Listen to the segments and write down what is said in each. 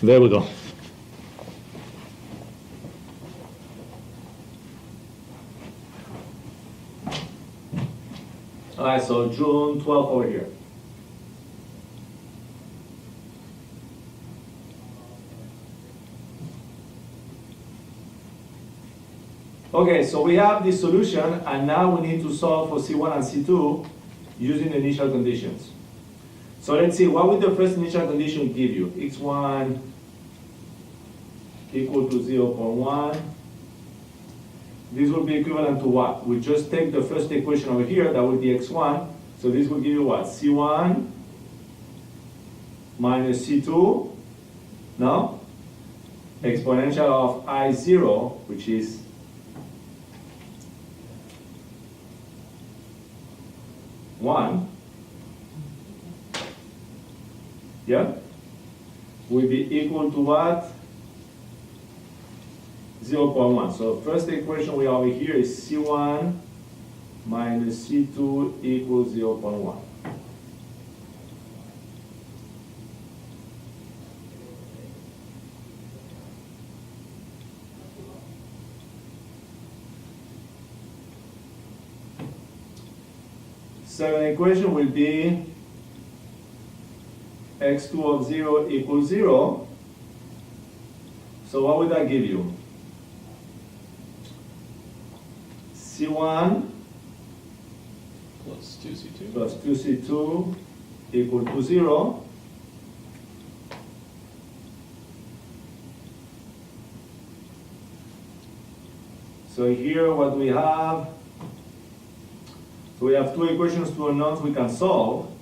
There we go. All right, so June 12 over here. Okay, so we have this solution, and now we need to solve for C1 and C2 using the initial conditions. So let's see, what would the first initial condition give you? X1 equal to 0.1. This will be equivalent to what? We just take the first equation over here, that would be x1. So this will give you what? C1 minus C2, no? Exponential of I0, which is one, yeah, will be equal to what? 0.1. So first equation we have over here is C1 minus C2 equals 0.1. Second equation will be x2 of 0 equals 0. So what would that give you? C1 plus 2C2. plus 2C2 equal to 0. So here what we have, so we have two equations, two unknowns we can solve.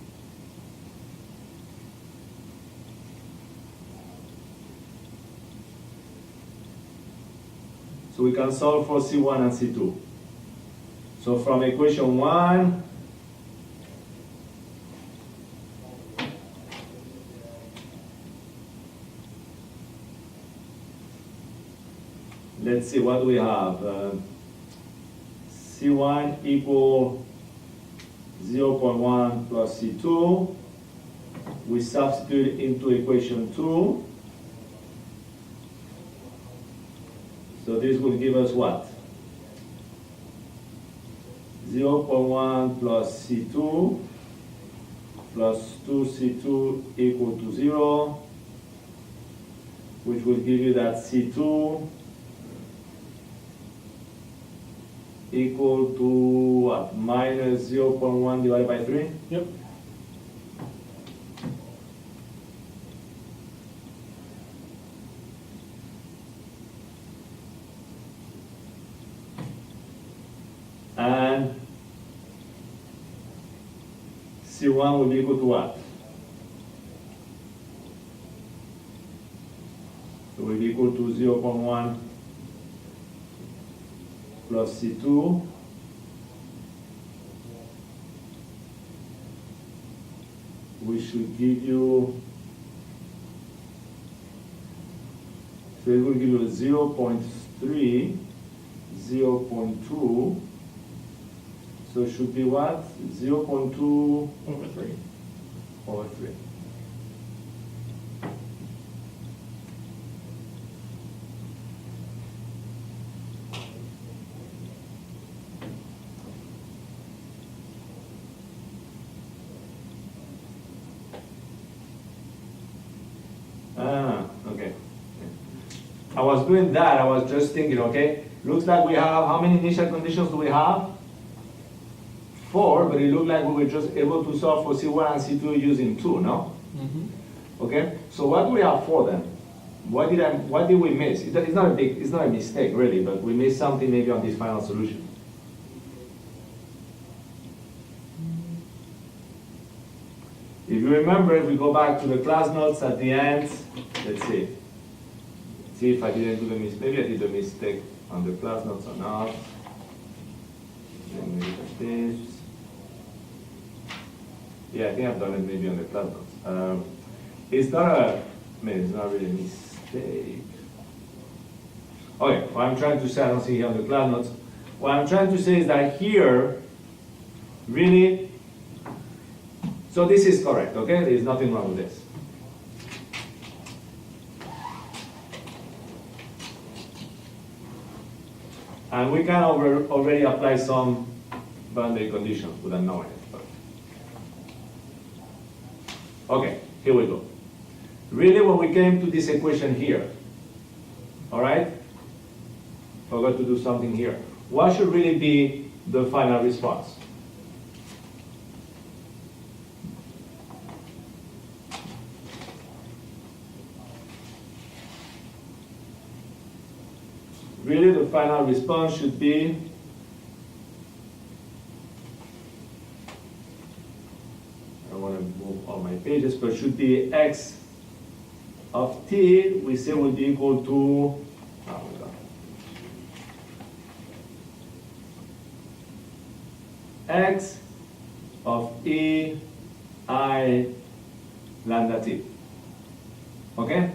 So we can solve for C1 and C2. So from equation 1, let's see what we have. C1 equal 0.1 plus C2. We substitute into equation 2. So this will give us what? 0.1 plus C2 plus 2C2 equal to 0, which will give you that C2 equal to what? Minus 0.1 divided by 3? Yep. And C1 will be equal to what? It will be equal to 0.1 plus C2 which should give you, so it will give you 0.3, 0.2. So it should be what? 0.2 Over 3. over 3. Okay. I was doing that, I was just thinking, okay, looks like we have, how many initial conditions do we have? 4, but it looked like we were just able to solve for C1 and C2 using 2, no? Mm-hmm. Okay, so what do we have for them? What did we miss? It's not a mistake really, but we missed something maybe on this final solution. If you remember, if we go back to the class notes at the end, let's see. See if I didn't do the mistake. Maybe I did a mistake on the class notes or not. Let me look at this. Yeah, I think I've done it maybe on the class notes. It's not it's not really a mistake. Okay, what I'm trying to say, I don't see here on the class notes. What I'm trying to say is that here, really, so this is correct, okay? There's nothing wrong with this. And we can already apply some boundary conditions without knowing it. But. Okay, here we go. Really, when we came to this equation here, all right, forgot to do something here. What should really be the final response? Really, the final response should be I don't want to move all my pages, but should be x of t, we say will be equal to x of e I lambda t. Okay?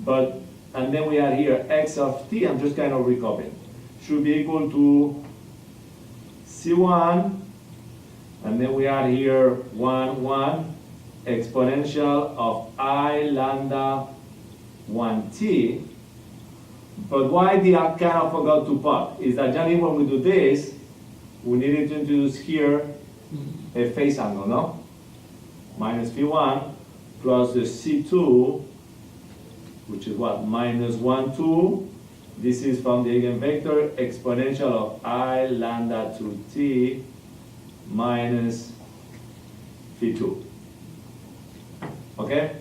But and then we add here x of t, I'm just kind of recopying, should be equal to c1, and then we add here 1, 1, exponential of I lambda 1t. But why I kind of forgot to put is that generally when we do this, we needed to introduce here a phase angle, no? Minus phi1 plus the c2, which is what? Minus 1, 2. This is from the eigenvector exponential of I lambda 2t minus phi2. Okay?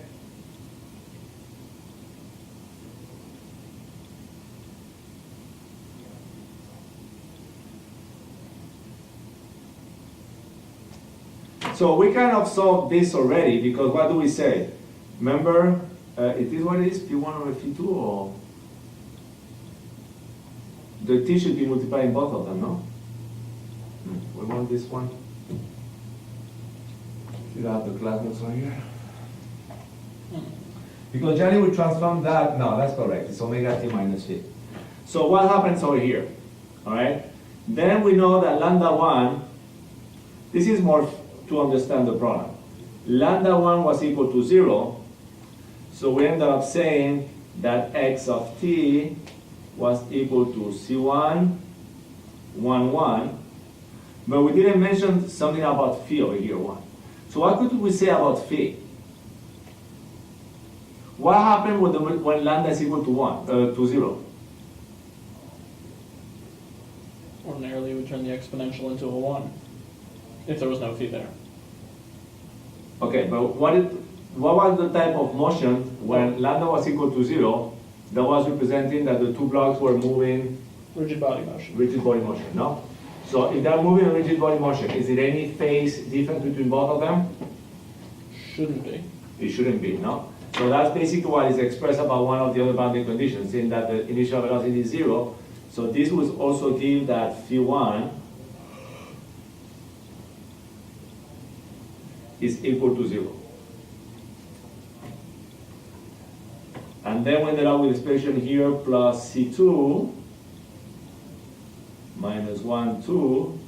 So we kind of solved this already, because what do we say? Remember, it is what it is, P1 over P2, or the T should be multiplying both of them, no? We want this one. Should I have the class notes on here? Because generally we transform that, no, that's correct, it's omega T minus phi. So what happens over here, all right? Then we know that lambda 1, this is more to understand the problem. Lambda 1 was equal to 0, so we ended up saying that x of t was equal to c1, 1, 1, but we didn't mention something about phi over here, 1. So what could we say about phi? What happened when lambda is equal to 1, to 0? Ordinarily, we turn the exponential into a 1, if there was no phi there. Okay, but what was the type of motion when lambda was equal to 0 that was representing that the two blocks were moving? Rigid body motion. Rigid body motion, no? So if they're moving in rigid body motion, is there any phase difference between both of them? Shouldn't be. It shouldn't be, no? So that's basically what is expressed about one of the other boundary conditions, in that the initial velocity is 0. So this would also give that phi1 is equal to 0. And then we ended up with expression here plus C2 minus 1, 2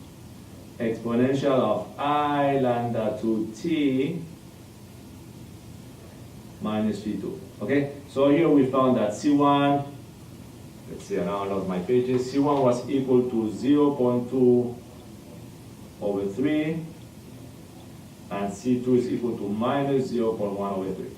exponential of I lambda 2t minus phi2. Okay? So here we found that C1, let's see, now I lost my pages. C1 was equal to 0.2 over 3, and C2 is equal to minus 0.1 over 3.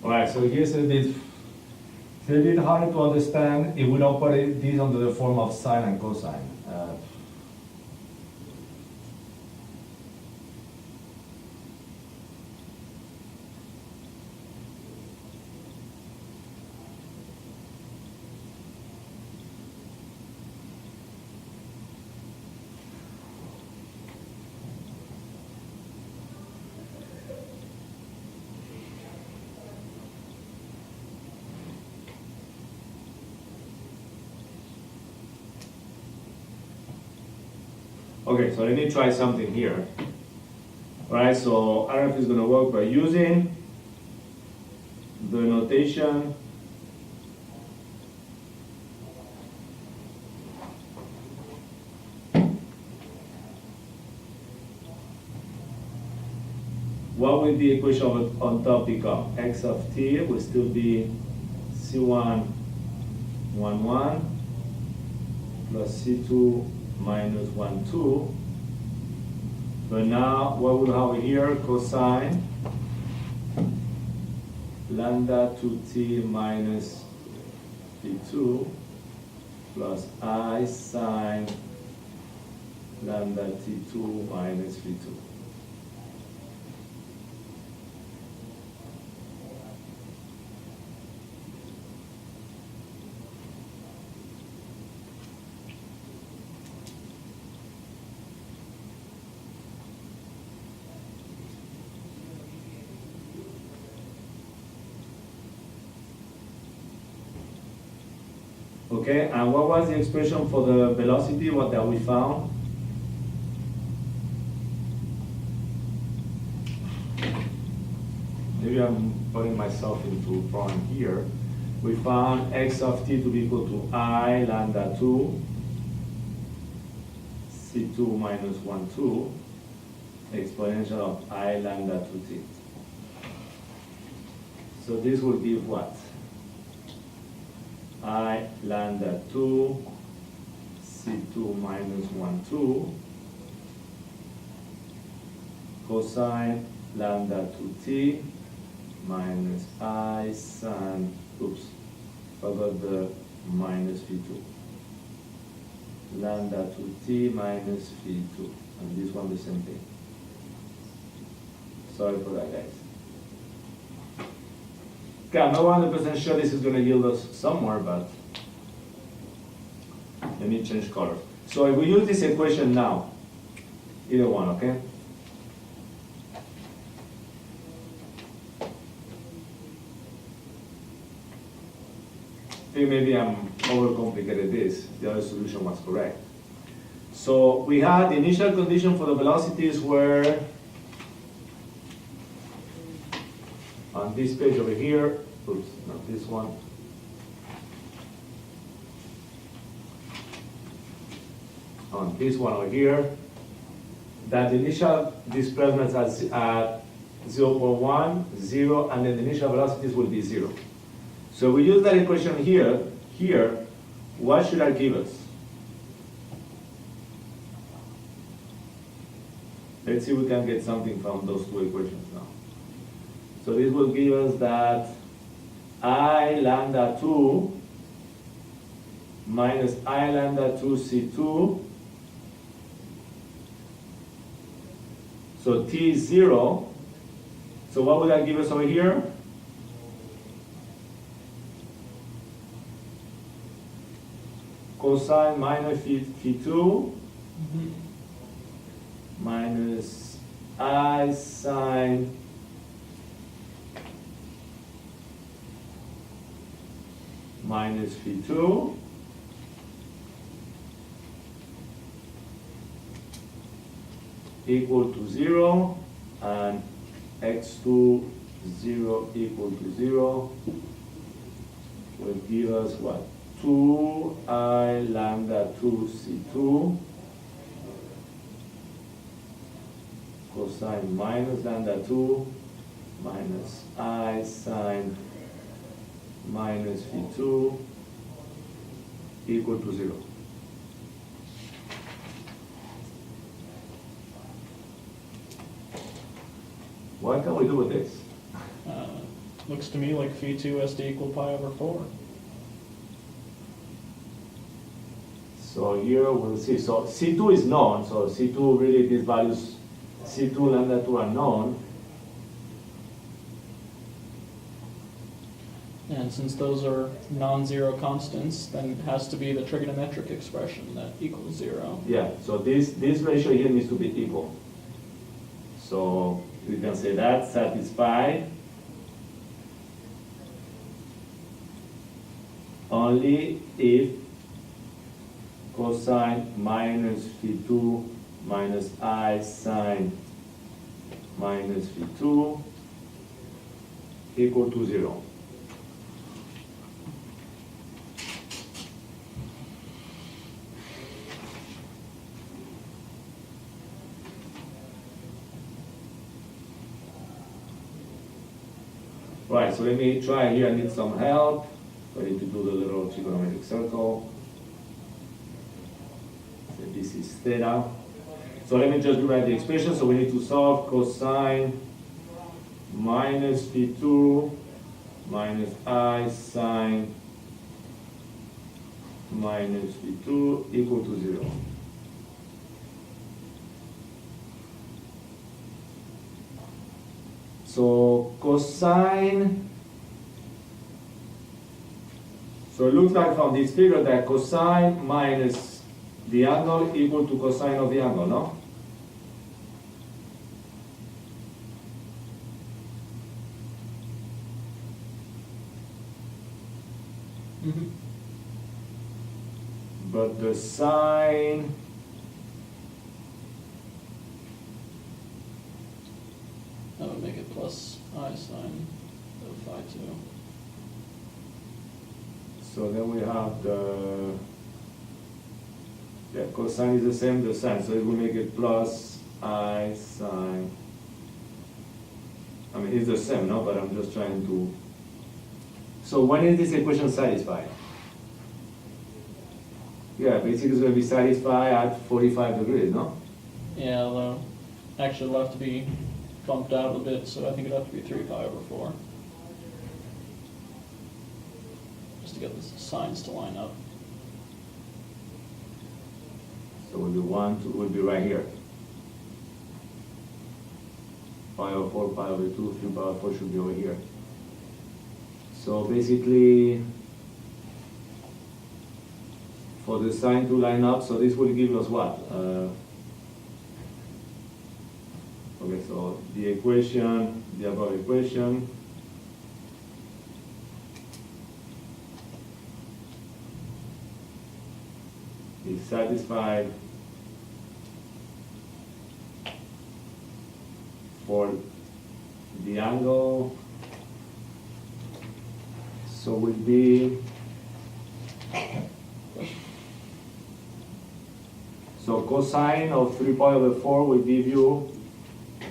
Alright, so here's a bit harder to understand if we don't put this under the form of sine and cosine. Okay, so let me try something here. Alright, so I don't know if it's gonna work, but using the notation what will the equation on top become? X of t will still be C1 1 plus C2 minus 1 2. But now what we have here? Cosine lambda 2t minus T2 plus I sine lambda T2 minus V2. Okay, and what was the expression for the velocity, what that we found? Maybe I'm putting myself into a problem here. We found x of t to be equal to I lambda 2, C2 minus 1, 2, exponential of I lambda 2t. So this will give what? I lambda 2, C2 minus 1, 2, cosine lambda 2t minus I sine, oops, forgot the minus V2. Lambda 2t minus V2, and this one the same thing. Sorry for that, guys. Okay, I'm not 100% sure this is going to yield us somewhere, but let me change color. So if we use this equation now, either one, okay? I think maybe I'm overcomplicated this. The other solution was correct. So we had the initial condition for the velocities were on this page over here, oops, not this one. On this one over here, that the initial displacements at 0.1, 0, and then the initial velocities will be 0. So we use that equation here, what should that give us? Let's see if we can get something from those two equations now. So this will give us that I lambda 2 minus I lambda 2 C2. So T is 0. So what would that give us over here? Cosine minus Phi2 minus I sine minus Phi2 equal to 0, and x2 0 equal to 0 will give us what? 2I lambda 2 C2 cosine minus lambda 2 minus I sine minus Phi2 equal to 0. What can we do with this? Looks to me like phi2 has to equal pi over 4. So here we'll see. So C2 is known. So C2 really, these values, C2 lambda 2 are known. And since those are non-zero constants, then it has to be the trigonometric expression that equals 0. Yeah, so this ratio here needs to be equal. So we can say that satisfied only if cosine minus Phi2 minus I sine minus V2 equal to 0. Right, so let me try here, I need some help. So I need to do the little trigonometric circle. So this is theta. So let me just rewrite the expression. So we need to solve cosine minus V2 minus I sine minus V2 equal to 0. So cosine, so it looks like from this figure that cosine minus the angle equal to cosine of the angle, no? Mm-hmm. But the sine, That would make it plus I sine of phi 2. so then we have the, yeah, cosine is the same, the sine, so it will make it plus I sine. I mean, it's the same, no? But I'm just trying to. So when is this equation satisfied? Yeah, basically it's going to be satisfied at 45 degrees, no? Yeah, although actually it'll have to be bumped out a bit, so I think it'd have to be 3 pi over 4. Just to get the signs to line up. So will be 1, 2, will be right here. Pi over 4, pi over 2, 3 pi over 4 should be over here. So basically, for the sign to line up, so this will give us what? Okay, so the equation, the above equation, is satisfied for the angle, so will be, so cosine of 3 pi over 4 will give you,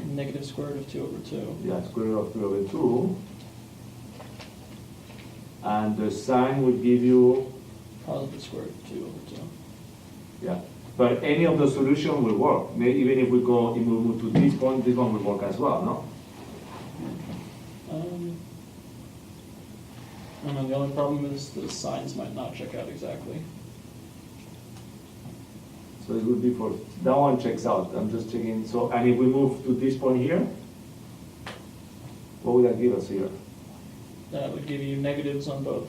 Negative square root of 2 over 2. yeah, square root of 3 over 2, and the sine will give you, Positive square root of 2 over 2. yeah, but any of the solution will work. Even if we move to this point, this one will work as well, no? I don't know, the only problem is the signs might not check out exactly. So it would be for, that one checks out, I'm just checking, so, and if we move to this point here, what would that give us here? That would give you negatives on both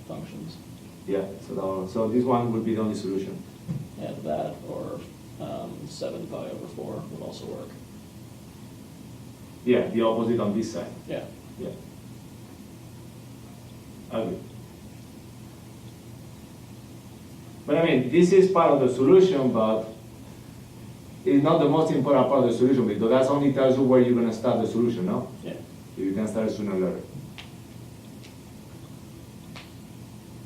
functions. Yeah, so this one would be the only solution. Yeah, that or 7 pi over 4 would also work. Yeah, the opposite on this side. Yeah. Yeah. Okay. But I mean, this is part of the solution, but it's not the most important part of the solution, because that only tells you where you're going to start the solution, no? Yeah. You can start sooner or later.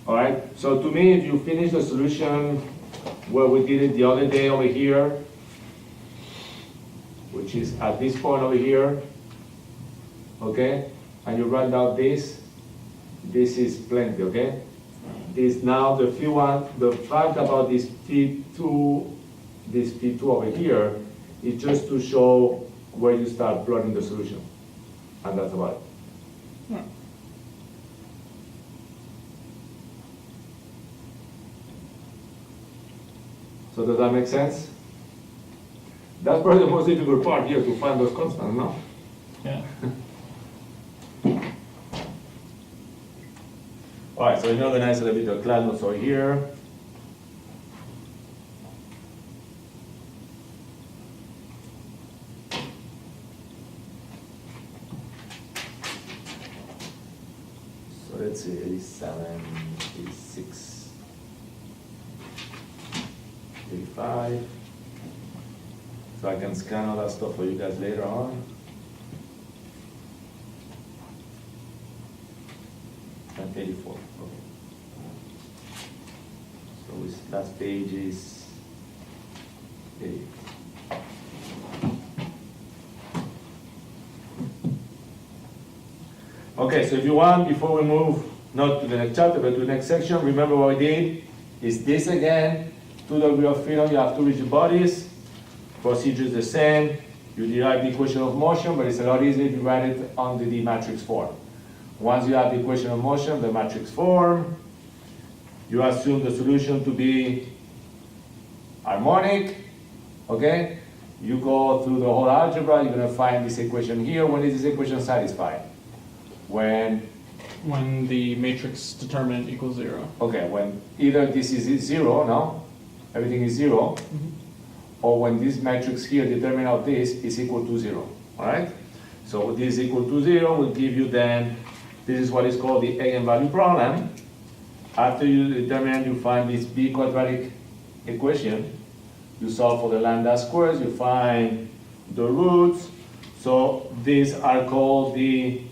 All right, so to me, if you finish the solution where we did it the other day over here, which is at this point over here, okay, and you write down this is plenty, okay? This now, the fact about this P2 over here is just to show where you start plotting the solution, and that's about it. Yeah. So does that make sense? That's probably the most difficult part here, to find those constants, no? Yeah. All right, so we organize a little bit of class notes over here. So let's see, 87, 86, 85, So I can scan all that stuff for you guys later on. And 84. Okay. So this last page is 8. Okay, so if you want, before we move not to the next chapter but to the next section, remember what we did is this again. 2 degree of freedom, you have 2 rigid bodies. Procedure is the same. You derive the equation of motion, but it's a lot easier if you write it under the matrix form. Once you have the equation of motion, the matrix form, you assume the solution to be harmonic, okay? You go through the whole algebra, you're gonna find this equation here. When is this equation satisfied? When the matrix determinant equals 0. Okay, when either this is 0, no? Everything is 0, or when this matrix here, determinant of this, is equal to 0, all right? So this equal to 0 will give you then, this is what is called the eigenvalue problem. After you determine, you find this B quadratic equation, you solve for the lambda squares, you find the roots. So these are called the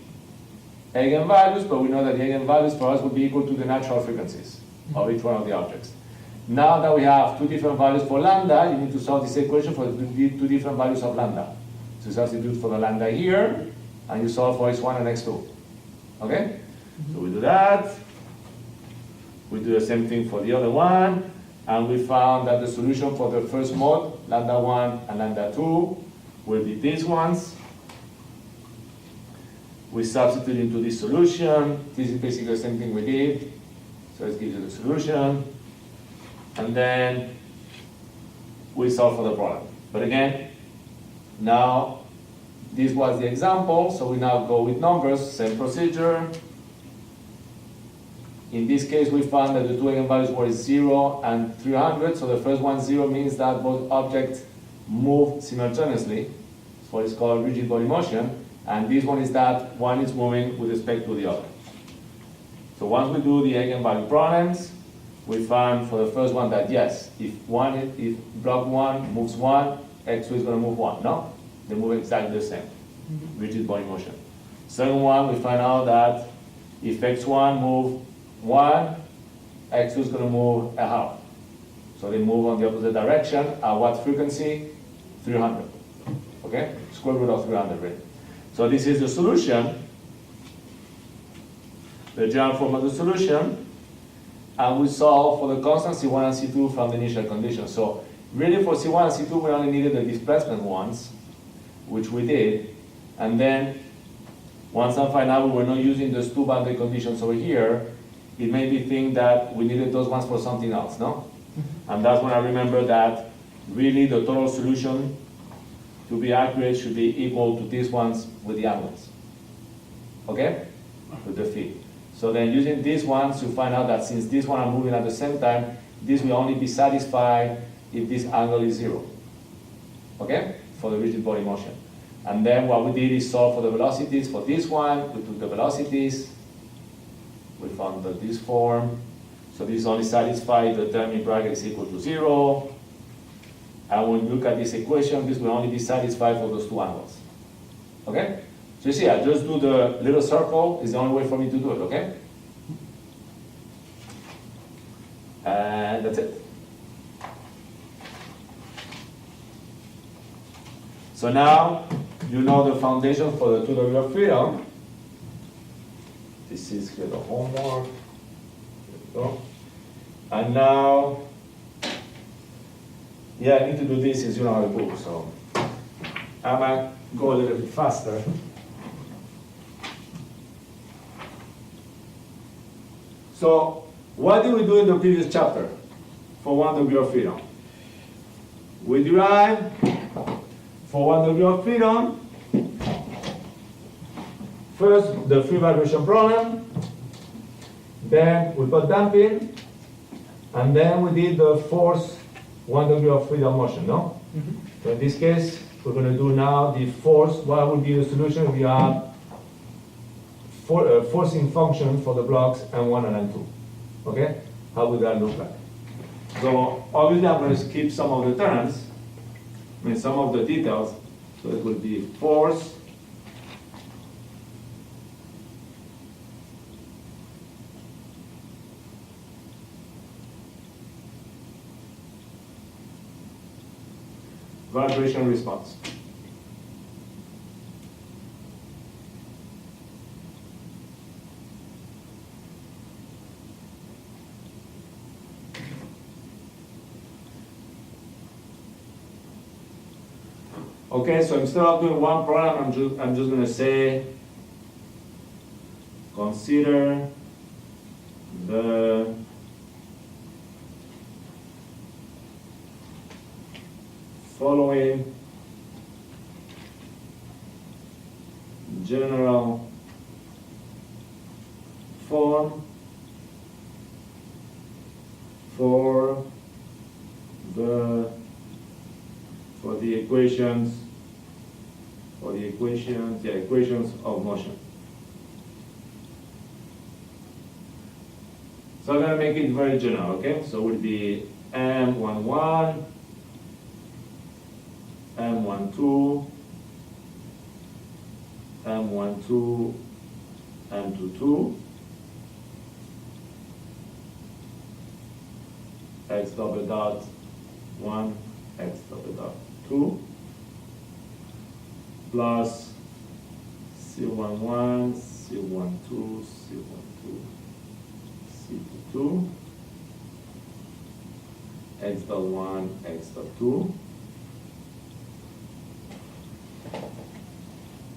eigenvalues, but we know that the eigenvalues for us would be equal to the natural frequencies of each one of the objects. Now that we have 2 different values for lambda, you need to solve this equation for the 2 different values of lambda. So you substitute for the lambda here, and you solve for x1 and x2. Okay? So we do that. We do the same thing for the other one, and we found that the solution for the first mode, lambda 1 and lambda 2, will be these ones. We substitute into this solution. This is basically the same thing we did. So it gives you the solution. And then we solve for the problem. But again, now this was the example, so we now go with numbers, same procedure. In this case, we found that the 2 eigenvalues were 0 and 300. So the first one, 0, means that both objects move simultaneously. It's what is called rigid body motion. And this one is that one is moving with respect to the other. So once we do the eigenvalue problems, we find for the first one that yes, if block 1 moves 1, x2 is going to move 1. No? They move exactly the same. Rigid body motion. Second one, we find out that if x1 moves 1, x2 is going to move a half. So they move on the opposite direction. At what frequency? 300. Okay? Square root of 300, right? So this is the solution, the general form of the solution, and we solve for the constant C1 and C2 from the initial conditions. So really for C1 and C2 we only needed the displacement ones, which we did, and then once I find out we were not using those 2 boundary conditions over here, it made me think that we needed those ones for something else, no? And that's when I remember that really the total solution to be accurate should be equal to these ones with the angles. Okay? With the phi. So then using these ones, you find out that since these one are moving at the same time, this will only be satisfied if this angle is 0. Okay? For the rigid body motion. And then what we did is solve for the velocities for this one. We took the velocities. We found that this form. So this only satisfies the term in bracket is equal to 0. And when you look at this equation, this will only be satisfied for those 2 angles. Okay? So you see, I just do the little circle, is the only way for me to do it, okay? And that's it. So now, you know the foundation for the 2 degree of freedom. This is here the homework. There we go. And now, yeah, I need to do this since you don't have a book, so I might go a little bit faster. So, what did we do in the previous chapter for 1 degree of freedom? We derived for 1 degree of freedom, first the free vibration problem, then we got damping, and then we did the force 1 degree of freedom motion, no? So in this case, we're going to do now the force. What would be the solution? We have forcing function for the blocks M1 and M2. Okay? How would that look like? So obviously I'm going to skip some of the terms. I mean, some of the details. So it will be force vibration response. Okay, so instead of doing one program, I'm just going to say consider the following general form for the equations of motion. So I'm going to make it very general, okay? So it would be M11, M12, M12, M22, X double dot 1, X double dot 2, plus C11, C12, C12, C22, X dot 1, X dot 2,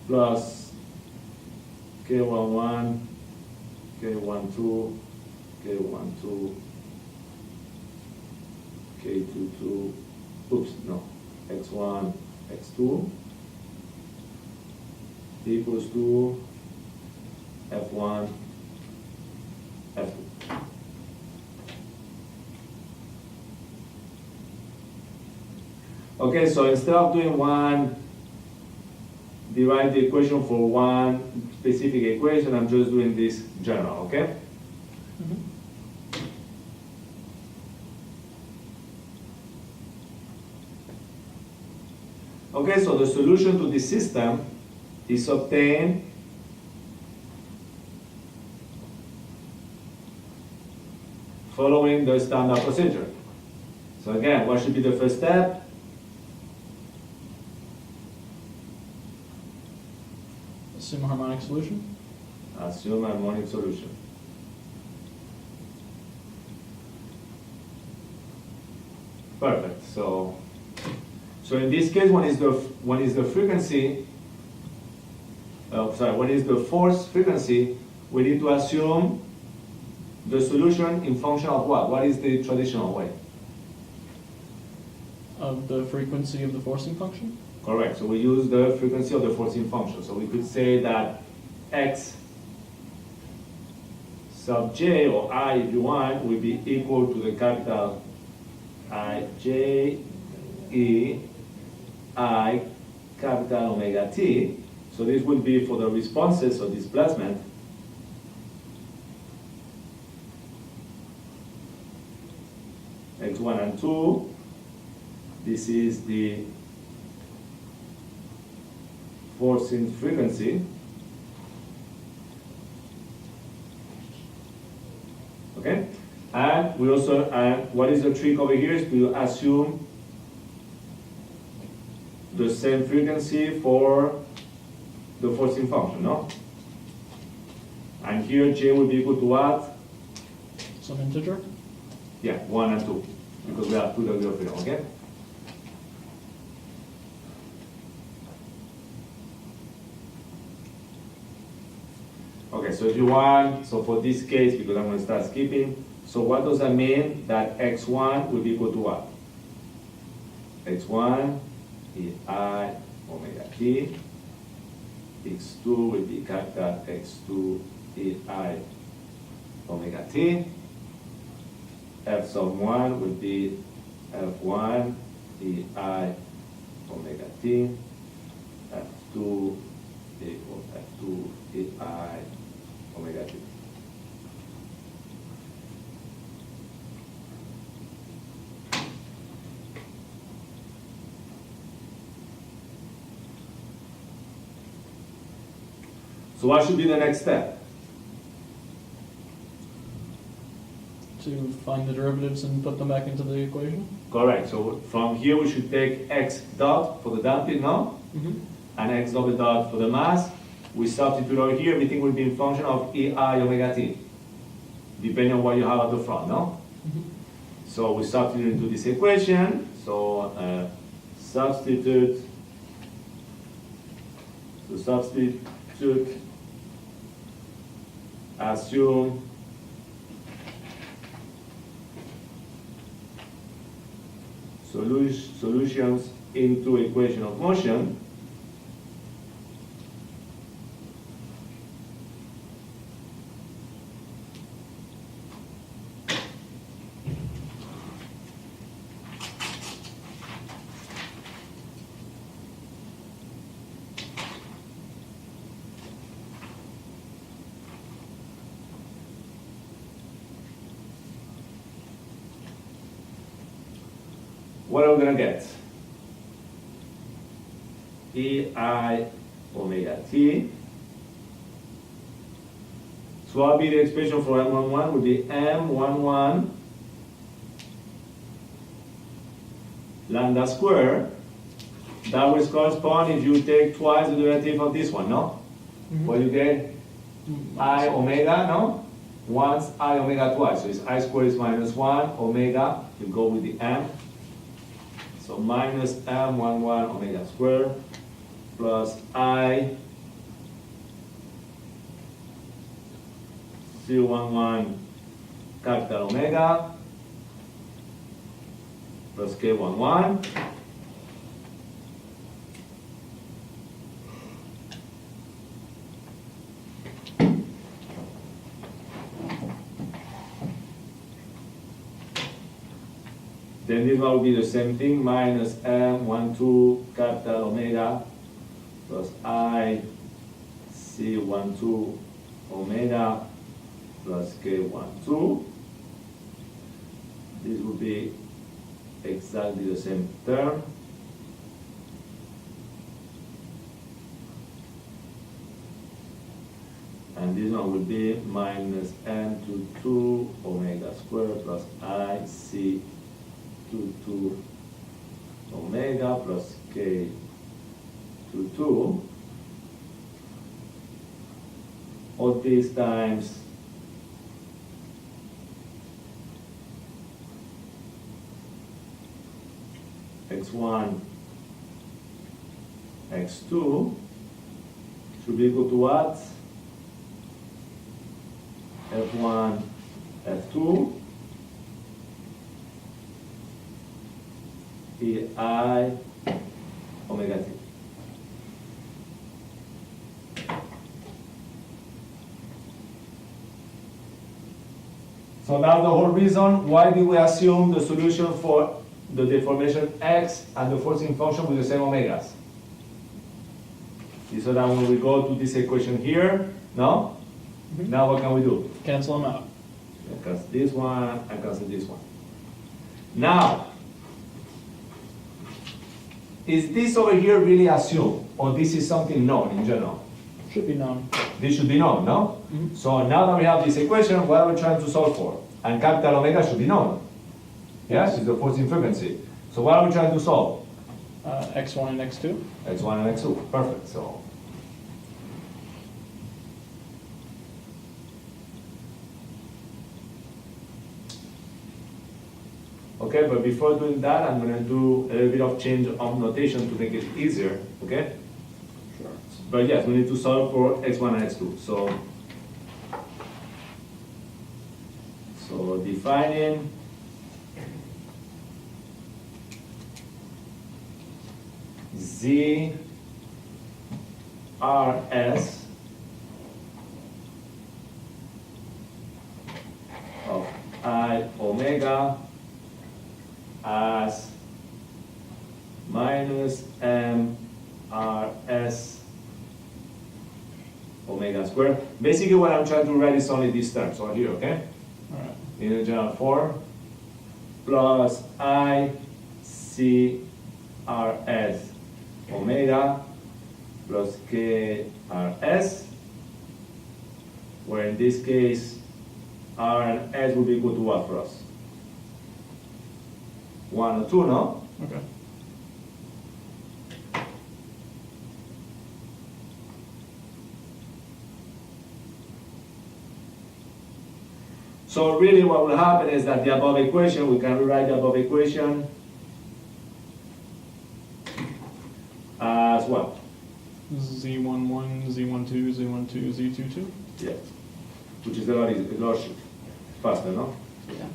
plus K11, K12, K12, K22, oops, no, X1, X2, equals to F1, F2. Okay, so instead of doing one, divide the equation for one specific equation, I'm just doing this general, okay? Okay, so the solution to this system is obtained following the standard procedure. So again, what should be the first step? Assume a harmonic solution. Assume a harmonic solution. Perfect. So in this case, what is the frequency? What is the force frequency? We need to assume the solution in function of what? What is the traditional way? Of the frequency of the forcing function? Correct. So we use the frequency of the forcing function. So we could say that x sub j, or I if you want, will be equal to the capital I j e I capital omega t. So this will be for the responses or displacement. X1 and 2. This is the forcing frequency. Okay? And we also, what is the trick over here is to assume the same frequency for the forcing function, no? And here J will be equal to what? Some integer? Yeah, 1 and 2, because we have 2 degrees of freedom, okay? Okay, so if you want, so for this case, because I'm going to start skipping, so what does that mean? That x1 will be equal to what? x1 is I omega t, x2 will be capital x2 is I omega t, f sub 1 will be f1 is I omega t, f2 equal f2 is I omega t. So what should be the next step? To find the derivatives and put them back into the equation? Correct. So from here we should take x dot for the damping, no? Mm-hmm. And x double dot for the mass. We substitute over here, everything will be in function of ei omega t, depending on what you have at the front, no? Mm-hmm. So we substitute into this equation. So substitute assume solutions into equation of motion. What are we going to get? Ei omega t. So what will be the expression for M11 would be M11 lambda square. That will correspond if you take twice the derivative of this one, no? Mm-hmm. What you get? I omega, no? Once I omega twice. So it's I squared is minus 1 omega. You go with the M. So minus M11 omega squared plus I C11 capital omega plus K11. Then this one will be the same thing, minus M12 capital omega plus I C12 omega plus K12. This will be exactly the same term. And this one will be minus M22 omega squared plus I C22 omega plus K22. All these times x1, x2 should be equal to what? F1, F2 Ei omega t. So that's the whole reason why did we assume the solution for the deformation x and the forcing function with the same omegas. So that when we go to this equation here, no? Mm-hmm. Now what can we do? Cancel them out. Cancel this one and cancel this one. Now, is this over here really assumed, or this is something known in general? Should be known. This should be known, no? Mm-hmm. So now that we have this equation, what are we trying to solve for? And capital omega should be known. Yes, it's the forcing frequency. So what are we trying to solve? X1 and X2. X1 and X2. Perfect. So okay, but before doing that, I'm going to do a little bit of change of notation to make it easier. Okay. Sure. But yes, we need to solve for x1 and x2. So defining Z RS of I omega as minus M RS omega squared. Basically what I'm trying to write is only these terms over here, okay? All right. In the general form, plus I C RS omega plus K RS where in this case R and S will be equal to what for us? 1 or 2, no? Okay. So really what will happen is that the above equation, we can rewrite the above equation as what? Z11, Z12, Z12, Z22? Yeah. Which is a lot easier, a lot faster, no? Yeah.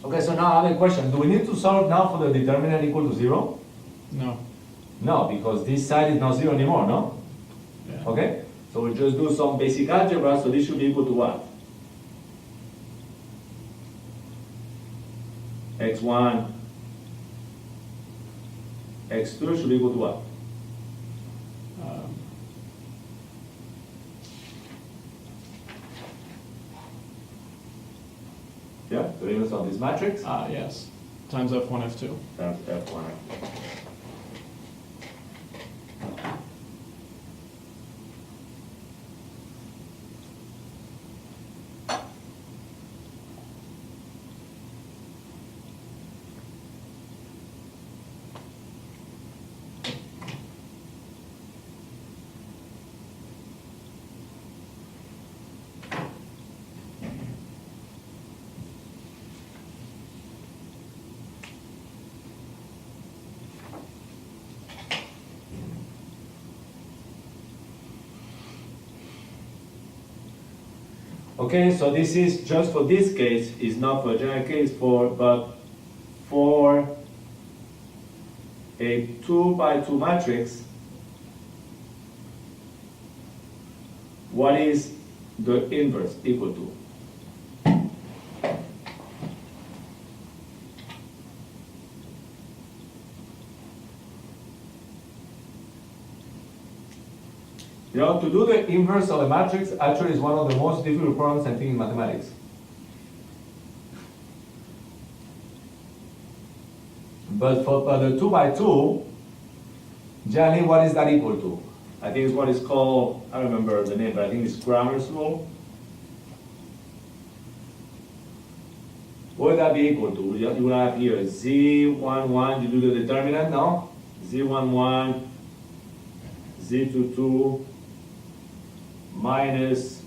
Okay, so now I have a question. Do we need to solve now for the determinant equal to 0? No. No, because this side is not 0 anymore, no? Yeah. Okay? So we'll just do some basic algebra, so this should be equal to what? x1, x2 should be equal to what? Yeah, the limits of this matrix Yes. Times F1, F2. times F1, F2. Okay, so this is just for this case, is not for a general case, but for a 2 by 2 matrix, what is the inverse equal to? You know, to do the inverse of a matrix actually is one of the most difficult problems I think in mathematics. But for the 2 by 2, generally what is that equal to? I think it's what is called, I don't remember the name, but I think it's Cramer's rule. What would that be equal to? You will have here Z11, you do the determinant, no? Z11, Z22, minus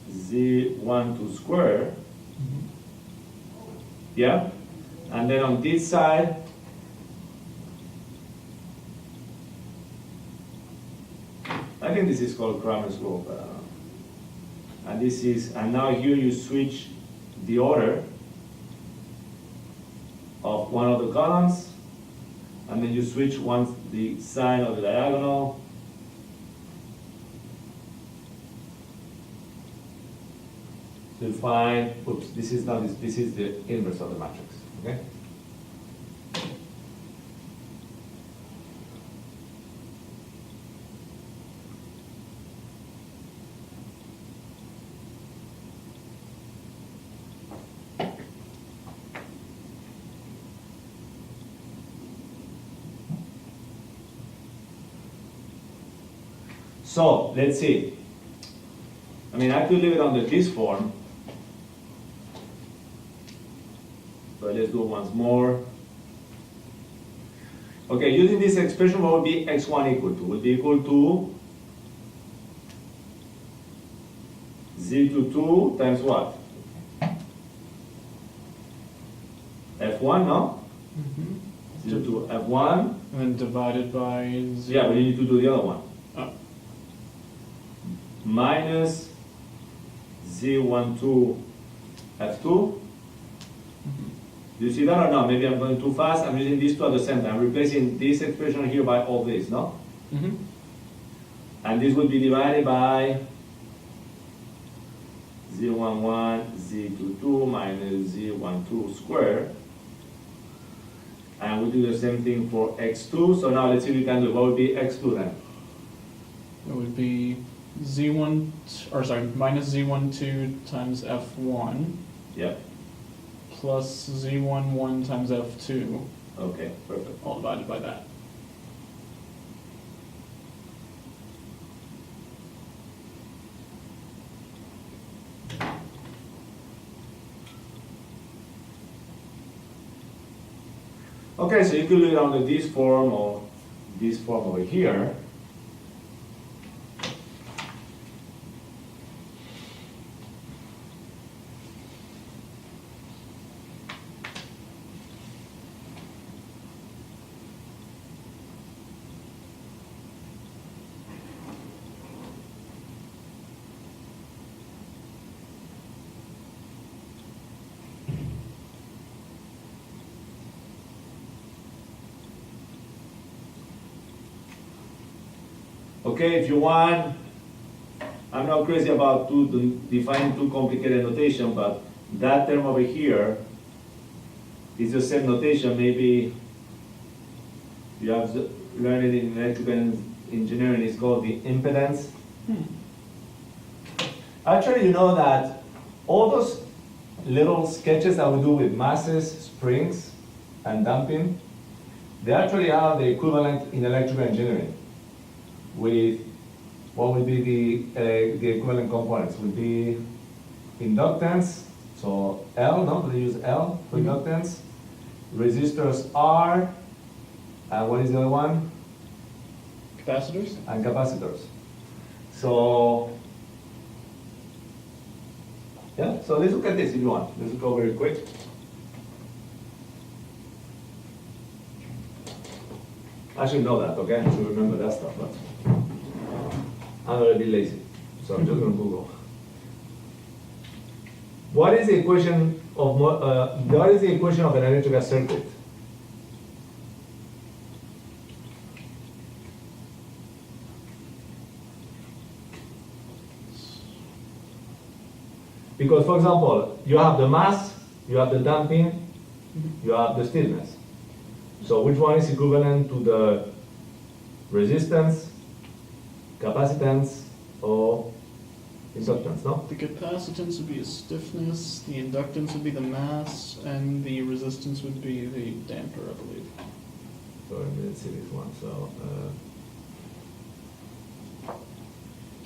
Z12 squared, yeah? And then on this side, I think this is called Cramer's rule, and this is, and now here you switch the order of one of the columns, and then you switch once the sign of the diagonal, to find, oops, this is not this is the inverse of the matrix, okay? So let's see. I mean, I could leave it under this form. But let's do it once more. Okay, using this expression, what would be x1 equal to? Would be equal to z22 times what? f1, no? Mm-hmm. Z2 f1. And then divided by Z. Yeah, but you need to do the other one. Oh. Minus z12 f2. Do you see that or not? Maybe I'm going too fast. I'm using these two at the same time. I'm replacing this expression here by all this, no? Mm-hmm. And this will be divided by Z11, Z22 minus Z12 squared. And we do the same thing for x2. So now let's see if we can do what would be x2 then. It would be Z1, or sorry, minus Z12 times F1 Yep. plus Z11 times F2, Okay, perfect. all divided by that. Okay, so you could do it under this form or this form over here. Okay, if you want, I'm not crazy about defining too complicated notation, but that term over here is the same notation. Maybe you have learned it in electrical engineering. It's called the impedance. Actually, you know that all those little sketches that we do with masses, springs, and damping, they actually are the equivalent in electrical engineering. With what would be the equivalent components would be inductance, so L, no, they use L for inductance, resistors R, and what is the other one? Capacitors? And capacitors. So, yeah, so let's look at this if you want. Let's go very quick. I should know that, okay? I should remember that stuff, but I'm a bit lazy, so I'm just going to Google. What is the equation of an electrical circuit? Because, for example, you have the mass, you have the damping, you have the stiffness. So which one is equivalent to the resistance, capacitance, or inductance, no? The capacitance would be a stiffness, the inductance would be the mass, and the resistance would be the damper, I believe. So let's see this one.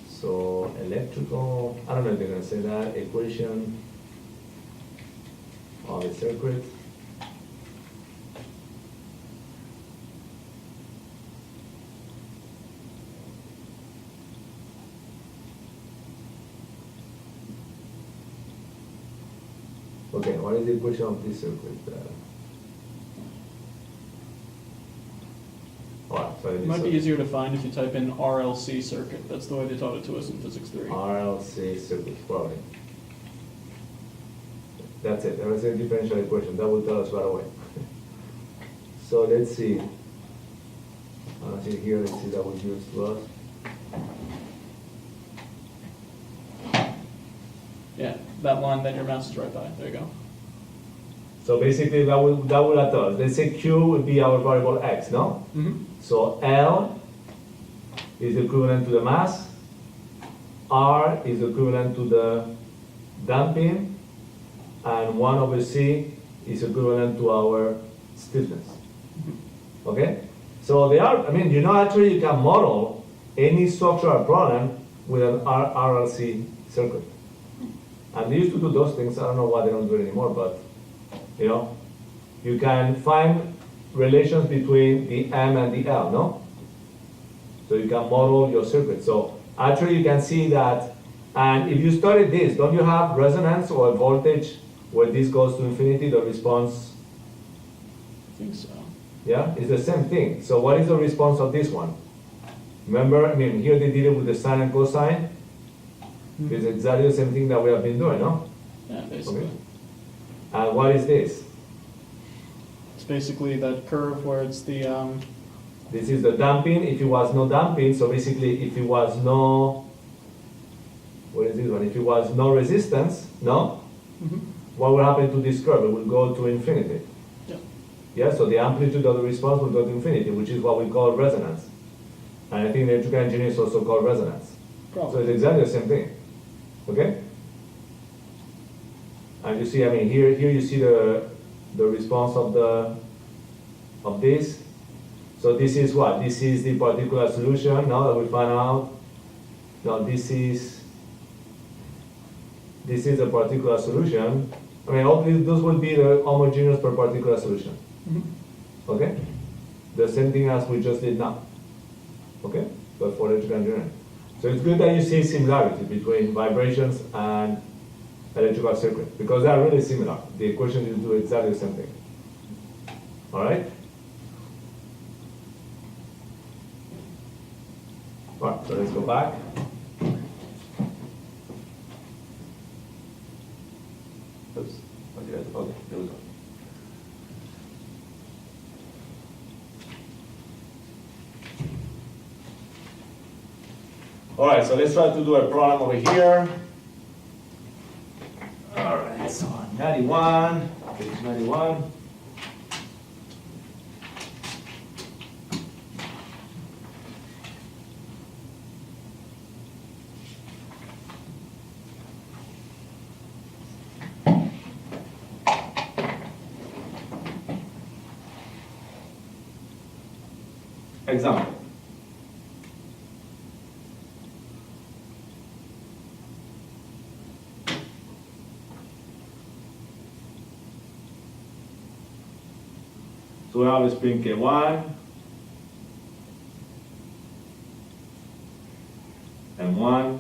So electrical, I don't know if they're going to say that, equation of a circuit. Okay, what is the equation of this circuit? It might be easier to find if you type in RLC circuit. That's the way they taught it to us in Physics 3. RLC circuit, probably. That's it. There is a differential equation. That will tell us right away. So let's see. See here, let's see that was used to us. Yeah, that line that your mouse is right by. There you go. So basically that will tell us. Let's say Q would be our variable X, no? Mm-hmm. So L is equivalent to the mass, R is equivalent to the damping, and 1 over C is equivalent to our stiffness. Okay? So they are, actually you can model any structural problem with an RLC circuit. And they used to do those things. I don't know why they don't do it anymore, but you can find relations between the M and the L, no? So you can model your circuit. So actually you can see that, and if you study this, don't you have resonance or a voltage where this goes to infinity, the response? I think so. Yeah, it's the same thing. So what is the response of this one? Remember, here they did it with the sine and cosine. Mm-hmm. It's exactly the same thing that we have been doing, no? Yeah, basically. Okay. And what is this? It's basically that curve where it's the This is the damping. If it was no damping, so basically if it was no, what is this one? If it was no resistance, no? Mhm. What will happen to this curve? It will go to infinity. Yeah. Yeah, so the amplitude of the response will go to infinity, which is what we call resonance. And I think the electrical engineers also call resonance. So Probably. it's exactly the same thing. Okay? And you see, I mean, here you see the response of this. So this is what? This is the particular solution. Now that we find out. Now this is a particular solution. I mean, all those will be the homogeneous per particular solution. Mhm. Okay? The same thing as we just did now. Okay? But for electrical engineering. So it's good that you see similarity between vibrations and electrical circuit, because they are really similar. The equations will do exactly the same thing. Alright? Right, so let's go back. Oops, what did I do? Okay, there we go. Alright, so let's try to do a problem over here. Alright, so 91, page 91. Example. So we have a spring K1, M1.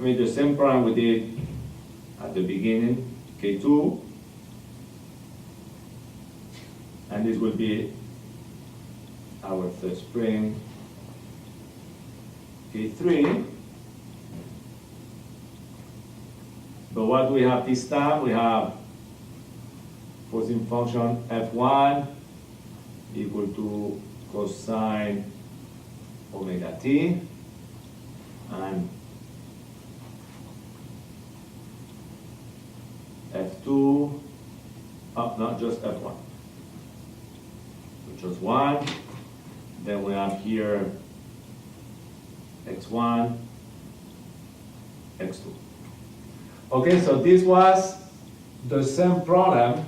I mean, the same problem we did at the beginning, K2. And this will be our third spring, K3. But what do we have this time? We have forcing function F1 equal to cosine omega t, and F2, not just F1, so just 1. Then we have here x1, x2. Okay, so this was the same problem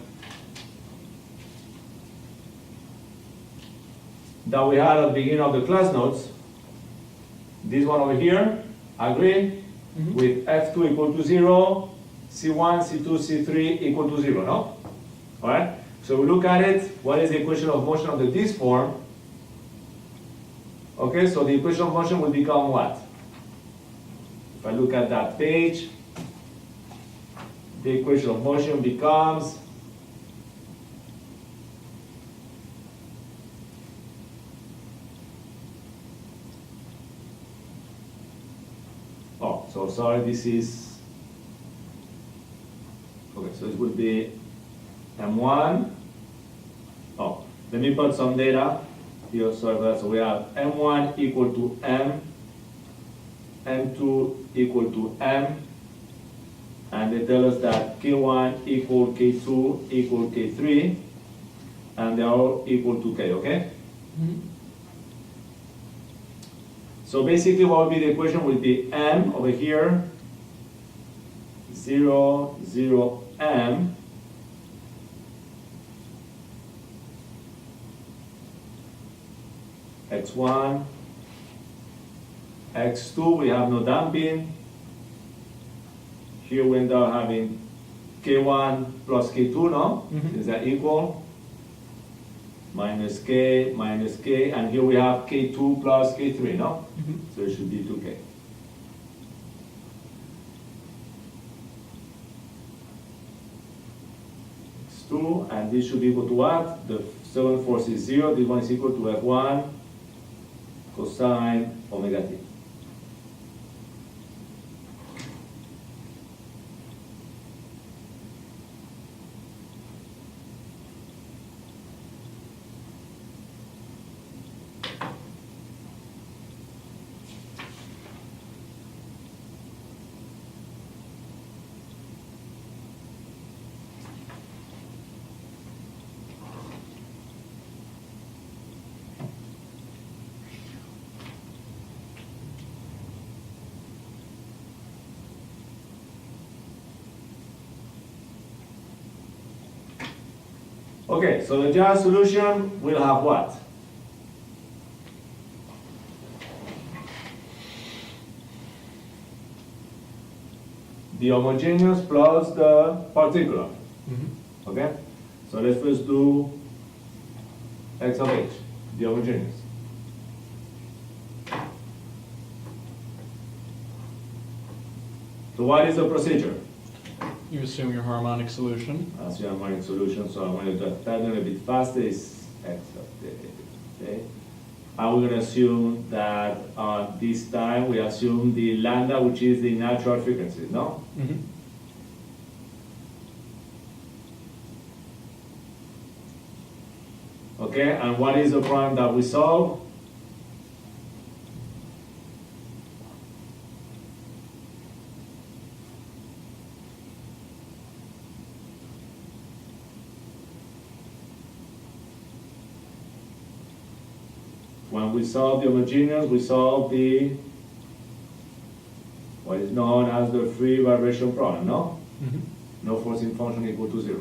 that we had at the beginning of the class notes. This one over here, agree? Mhm. With F2 equal to 0, C1, C2, C3 equal to 0, no? Alright? So we look at it, what is the equation of motion of the disk form? Okay, so the equation of motion will become what? If I look at that page, the equation of motion becomes so sorry, this is, okay, so it would be M1, let me put some data here, sorry for that. So we have M1 equal to M, M2 equal to M, and they tell us that K1 equal K2 equal K3, and they are all equal to K, okay? Mhm. So basically what would be the equation would be M over here, 0, 0, M, x1, x2, we have no damping. Here we end up having K1 plus K2, no? Mhm. Is that equal? Minus K, and here we have K2 plus K3, no? Mhm. So it should be 2K. X2, and this should be equal to what? The second force is 0, this one is equal to F1 cosine omega t. Okay, so the general solution will have what? The homogeneous plus the particular. Okay? So let's first do x of h, the homogeneous. So what is the procedure? You assume your harmonic solution. As your harmonic solution, so I'm going to do that a little bit faster, is x of the, okay? And we're going to assume that this time we assume the lambda, which is the natural frequency, no? Okay, and what is the problem that we solve? When we solve the homogeneous, we solve the what is known as the free vibration problem, no? No forcing function equal to 0.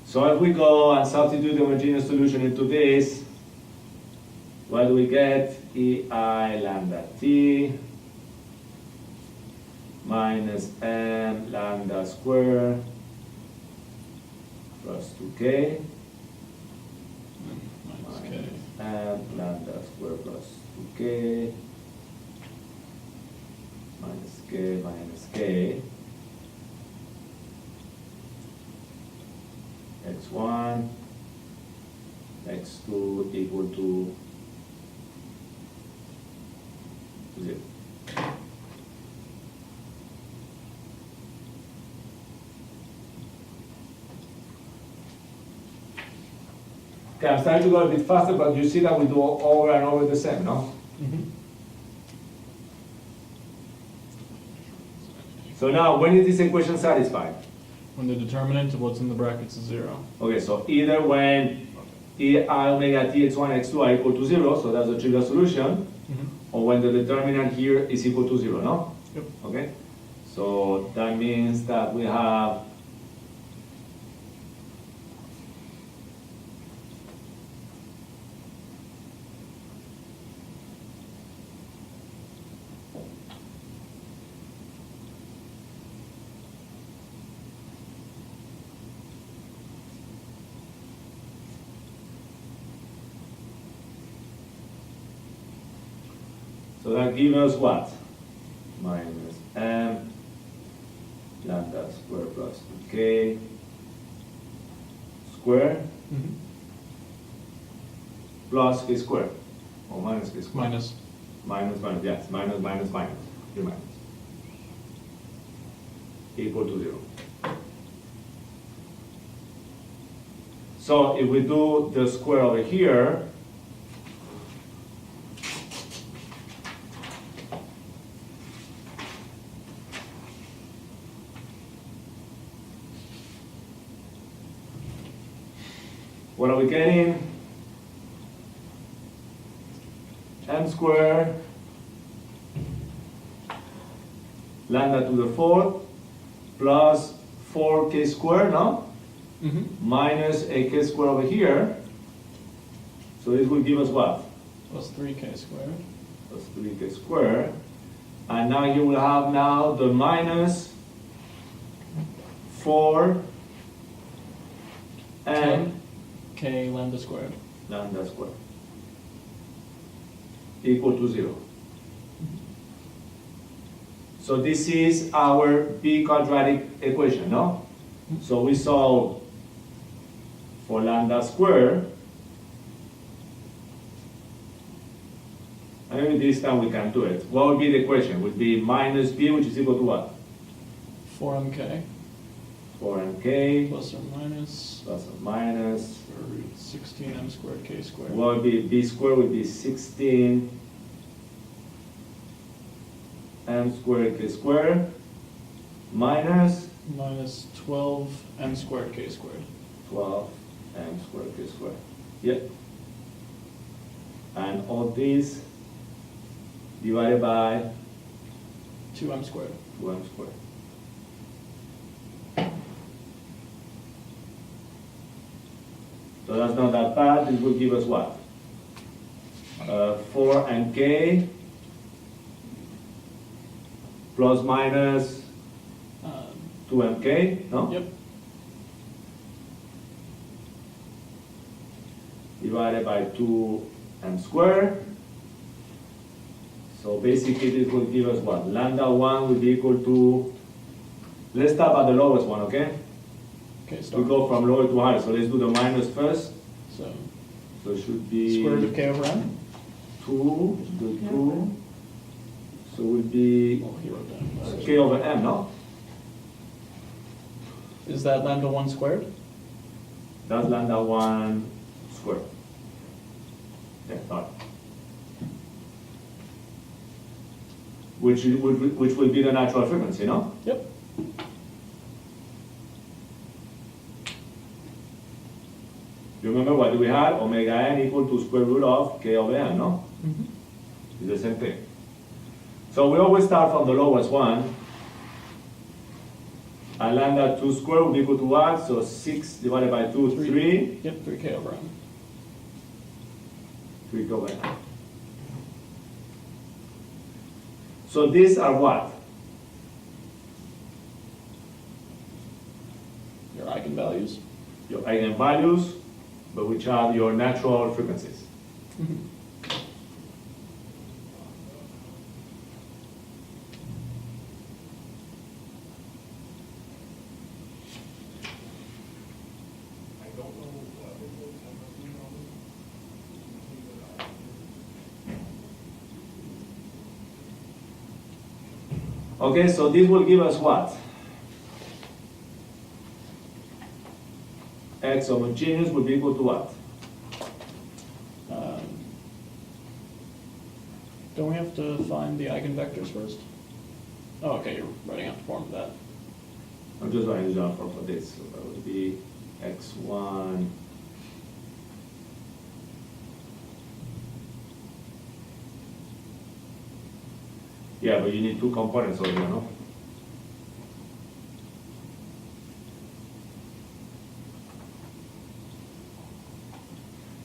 So if we go and substitute the homogeneous solution into this, what do we get? EI lambda t minus m lambda squared plus 2k Minus k. m lambda squared plus 2k minus k x1 x2 equal to 0. Okay, I'm starting to go a bit faster, but you see that we do over and over the same, no? So now, when is this equation satisfied? When the determinant of what's in the brackets is 0. Okay, so either when I omega t x1 x2 are equal to 0, so that's the trivial solution, or when the determinant here is equal to 0, no? Yep. Okay, so that means that we have so that gives us what? Minus m lambda squared plus 2k squared plus k squared, or minus k squared. Minus. Minus, yes, minus, three minus. Equal to 0. So if we do the square over here, what are we getting? M squared lambda to the 4th plus 4k squared, no? Minus a k squared over here. So this will give us what? Plus 3k squared. Plus 3k squared. And now you will have now the minus 4 m K lambda squared. lambda squared equal to 0. So this is our B quadratic equation, no? So we solve for lambda squared, and maybe this time we can do it. What would be the equation? Would be minus B, which is equal to what? 4mk 4mk plus or minus plus or minus. 16m squared k squared. What would be B squared? Would be 16 m squared k squared minus Minus 12m squared k squared. 12 m squared k squared. Yep. And all this divided by 2m squared. 2m squared. So that's not that bad. This will give us what? 4 and k plus minus 2 and k, no? Yep. Divided by 2m squared. So basically this will give us what? Lambda 1 will be equal to, let's start at the lowest one, okay? Okay, We start. go from lower to higher, so let's do the minus first. So So it should be square root of k over m. 2, the 2. So it would be Well, he wrote down. k over m, no? Is that lambda 1 squared? That's lambda 1 squared. Yeah, sorry. Which will be the natural frequency, no? Yep. You remember what do we have? Omega n equal to square root of k over m, no? Mm-hmm. It's the same thing. So we always start from the lowest one. And lambda 2 squared will be equal to what? So 6 divided by 2, 3. Yep, 3k over m. 3 over m. So these are what? Your eigenvalues. Your eigenvalues, but which are your natural frequencies. Mm-hmm. Okay, so this will give us what? X homogeneous will be equal to what? Don't we have to find the eigenvectors first? Oh, okay, you're writing out the form of that. I'm just writing down for this. So that would be x1 yeah, but you need two components over here, no?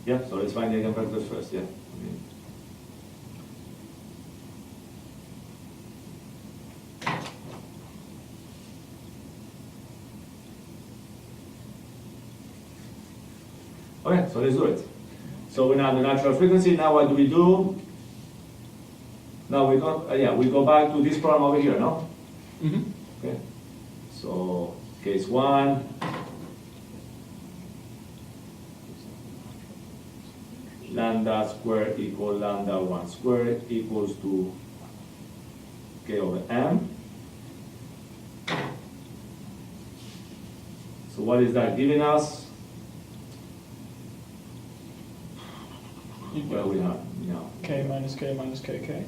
Yeah, so let's find the eigenvectors first, yeah. Okay, so let's do it. So we know the natural frequency. Now what do we do? Now we go back to this problem over here, no? Mm-hmm. Okay. So case 1. Lambda squared equal lambda 1 squared equals to k over m. So what is that giving us? Well, we have K minus k minus kk.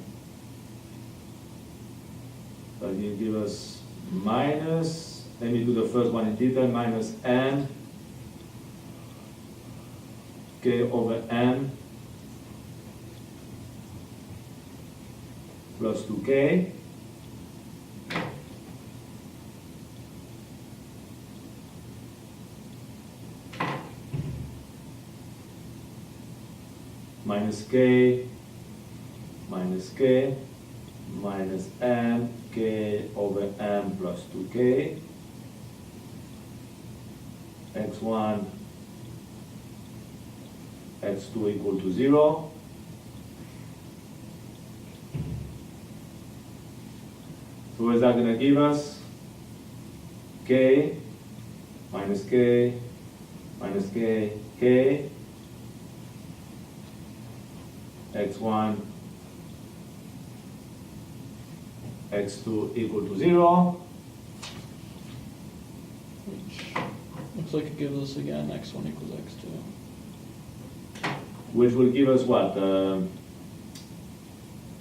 So it will give us minus, let me do the first one in detail, minus n k over m plus 2k minus k minus k minus m k over m plus 2k x1 x2 equal to 0. So what is that going to give us? K minus k minus k, k x1 x2 equal to 0. Which looks like it gives us again x1 equals x2. Which will give us what?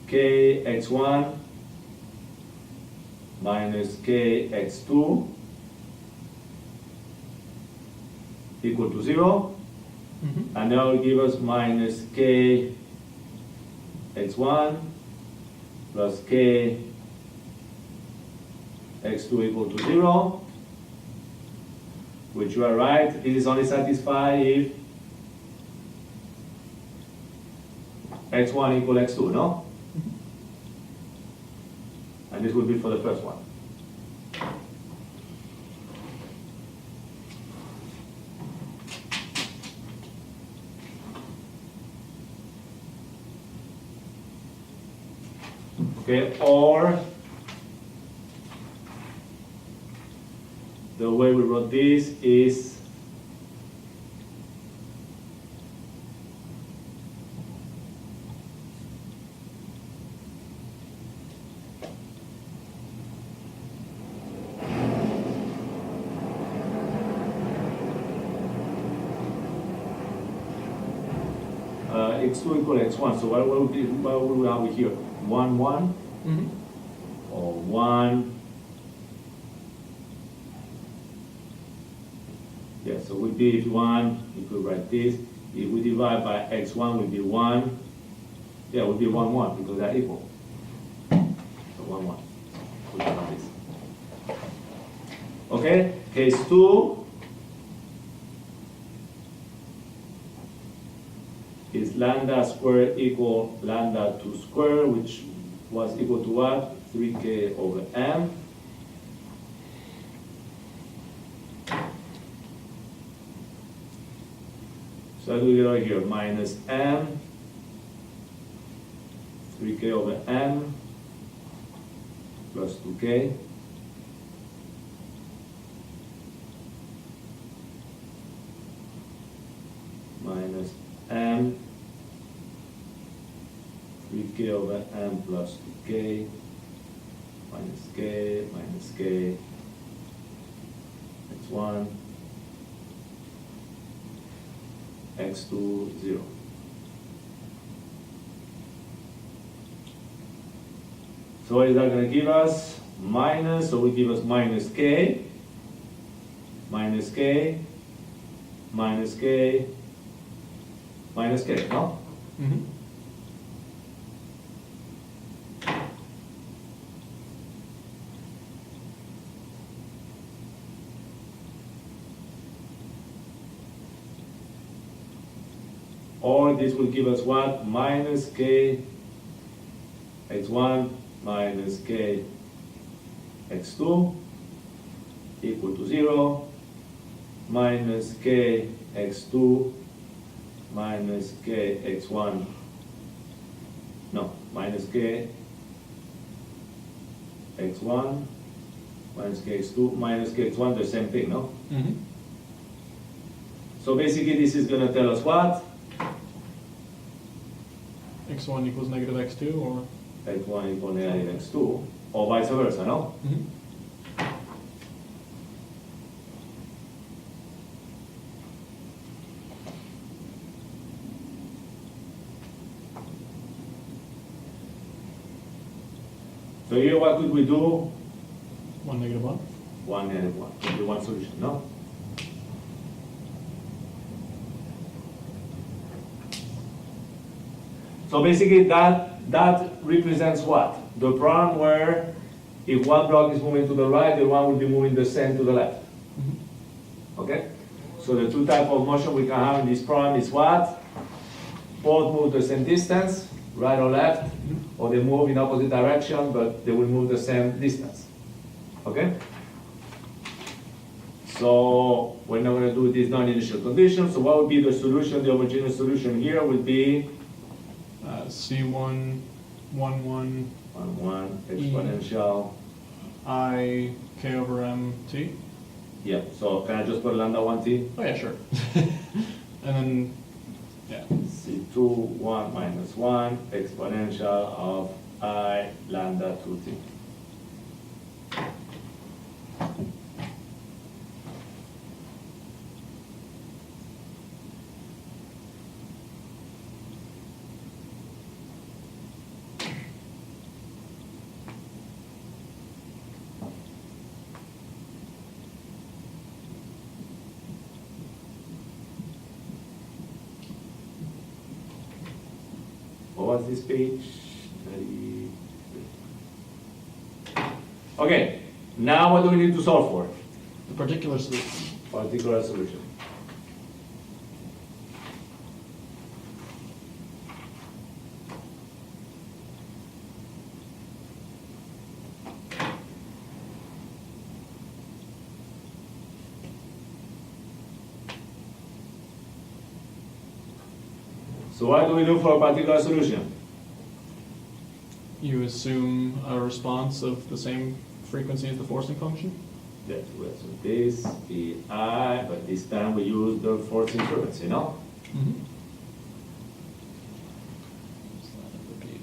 K x1 minus k x2 equal to 0. Mm-hmm. And that will give us minus k x1 plus k x2 equal to 0, which you are right. This is only satisfied if x1 equal x2, no? And this will be for the first one. Okay, or the way we wrote this is x2 equal x1. So what will we have here? 1, 1, or 1. Yeah, so would be if 1, you could write this. If we divide by x1, would be 1. Yeah, it would be 1, 1 because they're equal. So 1, 1. We have this. Okay, case 2 is lambda squared equal lambda 2 squared, which was equal to what? 3k over m. So I do it right here, minus m, 3k over m, plus 2k. Minus m, 3k over m plus 2k, minus k, x1, x2, 0. So what is that going to give us? Minus, so it will give us minus k, minus k, minus k, minus k, no? Or this will give us what? Minus k x1 minus k x2 equal to 0, minus k x2 minus k x1, no, minus k x1 minus k x2 minus k x1, the same thing, no? So basically this is going to tell us what? x1 equals negative x2, or? x1 equal negative x2, or vice versa, no? So here what could we do? 1, negative 1. 1, negative 1. Could be one solution, no? So basically that represents what? The problem where if one block is moving to the right, the one will be moving the same to the left. Okay? So the two types of motion we can have in this problem is what? Both move the same distance, right or left, or they move in opposite direction, but they will move the same distance. Okay? So we're not going to do this non-initial condition. So what would be the solution? The homogeneous solution here would be C1, 1, 1, 1, 1, exponential. I, k over m, t? Yeah, so can I just put lambda 1t? Oh yeah, sure. And then, yeah. C2, 1 minus 1, exponential of I lambda 2t. What was this page? 33. Okay, now what do we need to solve for? The particular solution. Particular solution. So what do we do for a particular solution? You assume a response of the same frequency as the forcing function? Yes, we assume this, EI, but this time we use the forcing frequency, no? Mm-hmm. Repeat.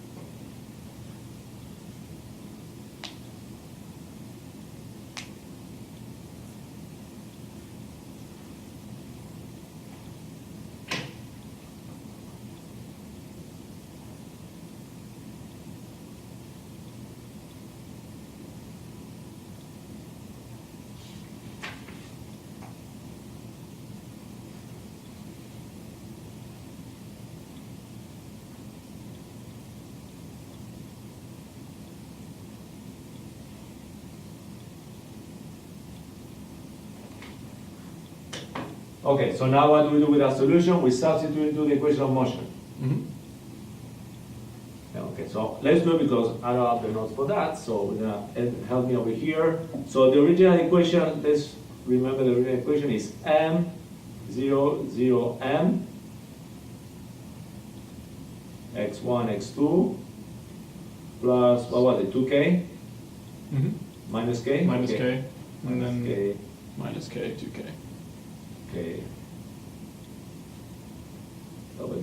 Okay, so now what do we do with our solution? We substitute into the equation of motion. Mm-hmm. Okay, so let's do it because I don't have the notes for that, so we're gonna help me over here. So the original equation, let's remember the original equation is M0, 0, M, x1, x2, plus, what was it, 2k, Mm-hmm. minus k? Minus Okay. K, and Minus then k, minus K, 2K. k, double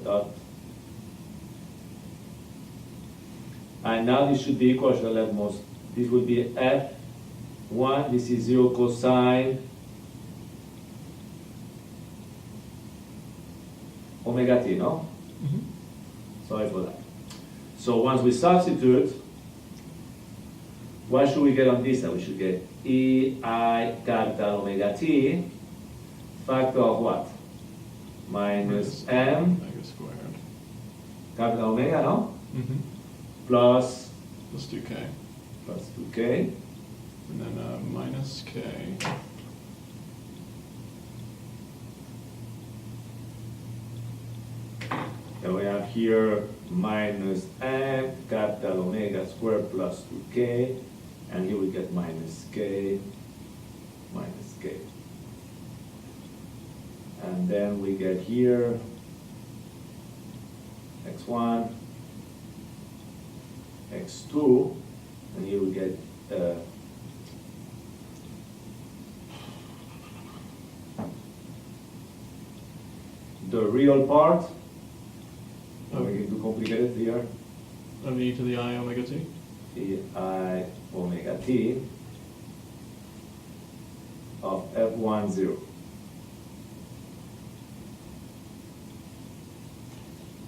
dot. And now this should be equal to the leftmost. This would be F1, this is 0 cosine omega t, no? Mm-hmm. Sorry for that. So once we substitute, what should we get on this side? We should get EI capital omega t, factor of what? Minus M Omega squared. capital omega, no? Mm-hmm. Plus, Plus 2K. plus 2k. And then minus K. And we have here minus M capital omega squared plus 2k. And here we get minus k, minus k. And then we get here x1, x2, and here we get the real part. Don't make it too complicated here. Of e to the I omega t. I omega t of F1, 0.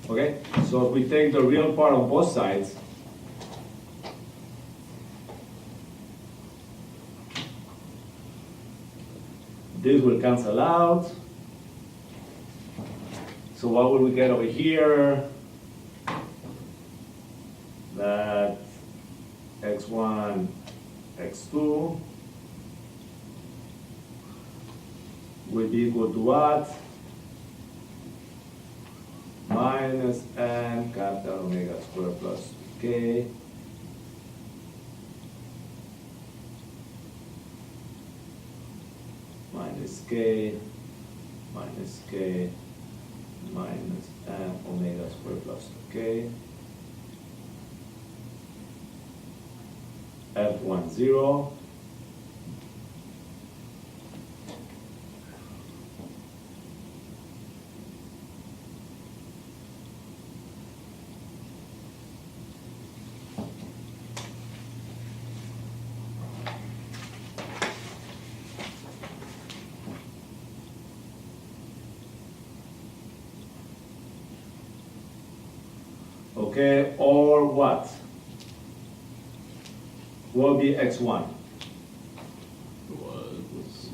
Okay, so if we take the real part on both sides, this will cancel out. So what will we get over here? That x1, x2 will be equal to what? Minus m capital omega squared plus k minus k minus k minus m omega squared plus k F1, 0. Okay, or what? Will be x1. Was.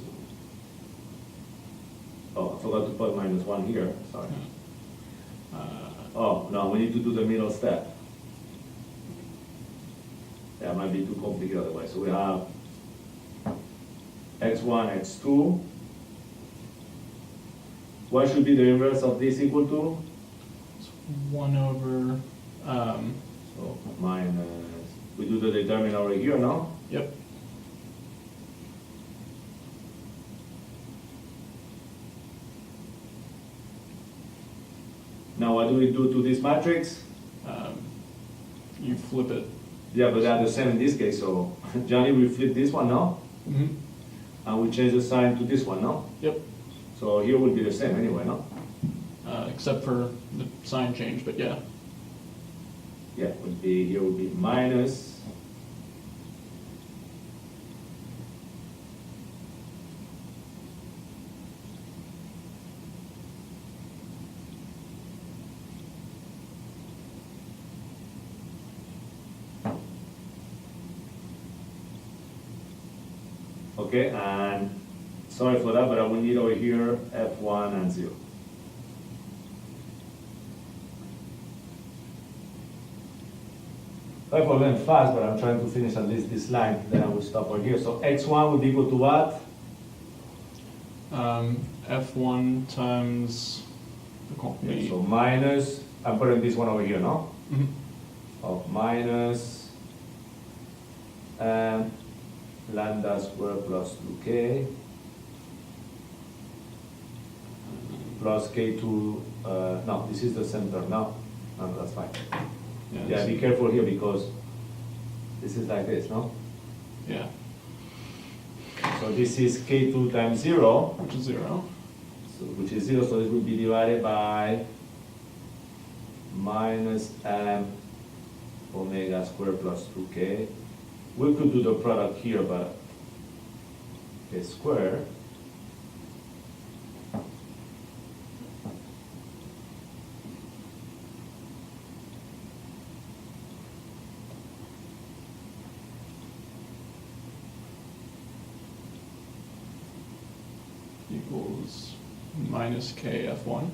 Oh, I forgot to put minus 1 here, sorry. Oh, no, we need to do the middle step. That might be too complicated otherwise. So we have x1, x2. What should be the inverse of this equal to? It's 1 over. So minus, we do the determinant over here, no? Yep. Now what do we do to this matrix? You flip it. Yeah, but they're the same in this case, so Johnny will flip this one, no? Mm-hmm. And we change the sign to this one, no? Yep. So here will be the same anyway, no? Except for the sign change, but yeah. Yeah, would be, here would be minus okay, and sorry for that, but I will need over here F1 and 0. Sorry for going fast, but I'm trying to finish at least this line, then I will stop over here. So x1 would be equal to what? F1 times Okay, so minus, I'm putting this one over here, no? Mhm. Of minus lambda squared plus 2k plus k2, no, this is the center, no, that's fine. Yeah, be careful here because this is like this, no? Yeah, So this is k2 times 0, which is 0. so, which is 0, so this will be divided by minus m omega squared plus 2k. We could do the product here, but k squared Equals minus k F1.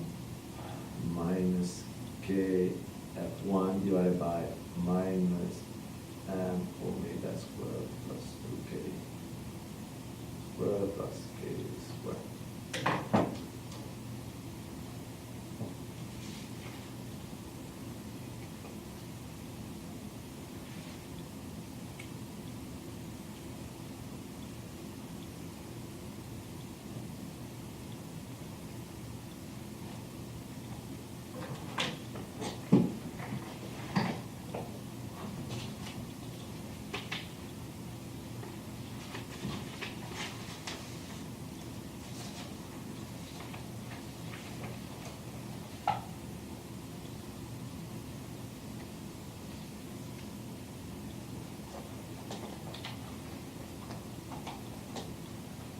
minus k f1 divided by minus m omega squared plus 2k squared plus k squared.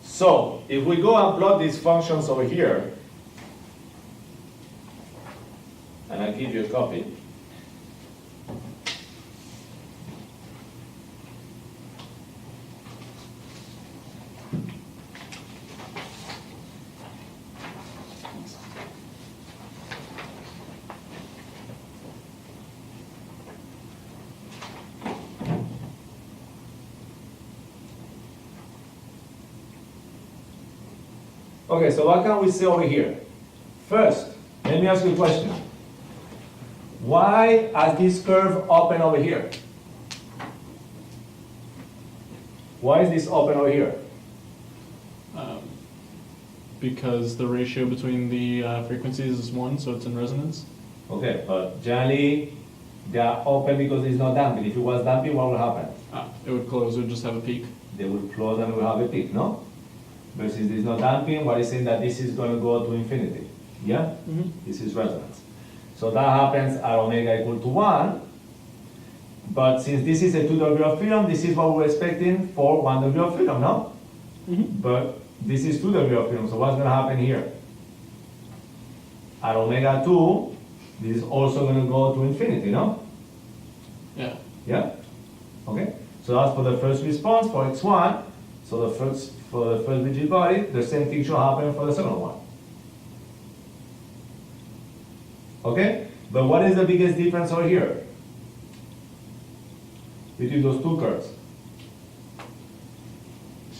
So, if we go and plot these functions over here, and I'll give you a copy. Okay, so what can we say over here? First, let me ask you a question. Why is this curve open over here? Why is this open over here? Because the ratio between the frequencies is 1, so it's in resonance. Okay, but generally they are open because it's not damping. If it was damping, what would happen? It would close, it would just have a peak. They would close and we have a peak, no? Versus this not damping, what is saying that this is going to go to infinity. Yeah? Mm-hmm. This is resonance. So that happens at omega equal to 1. But since this is a 2 degree of freedom, this is what we're expecting for 1 degree of freedom, no? Mm-hmm. But this is 2 degree of freedom, so what's going to happen here? At omega 2, this is also going to go to infinity, no? Yeah. Yeah? Okay? So that's for the first response for x1. So for the first rigid body, the same thing should happen for the second one. Okay? But what is the biggest difference over here between those two curves?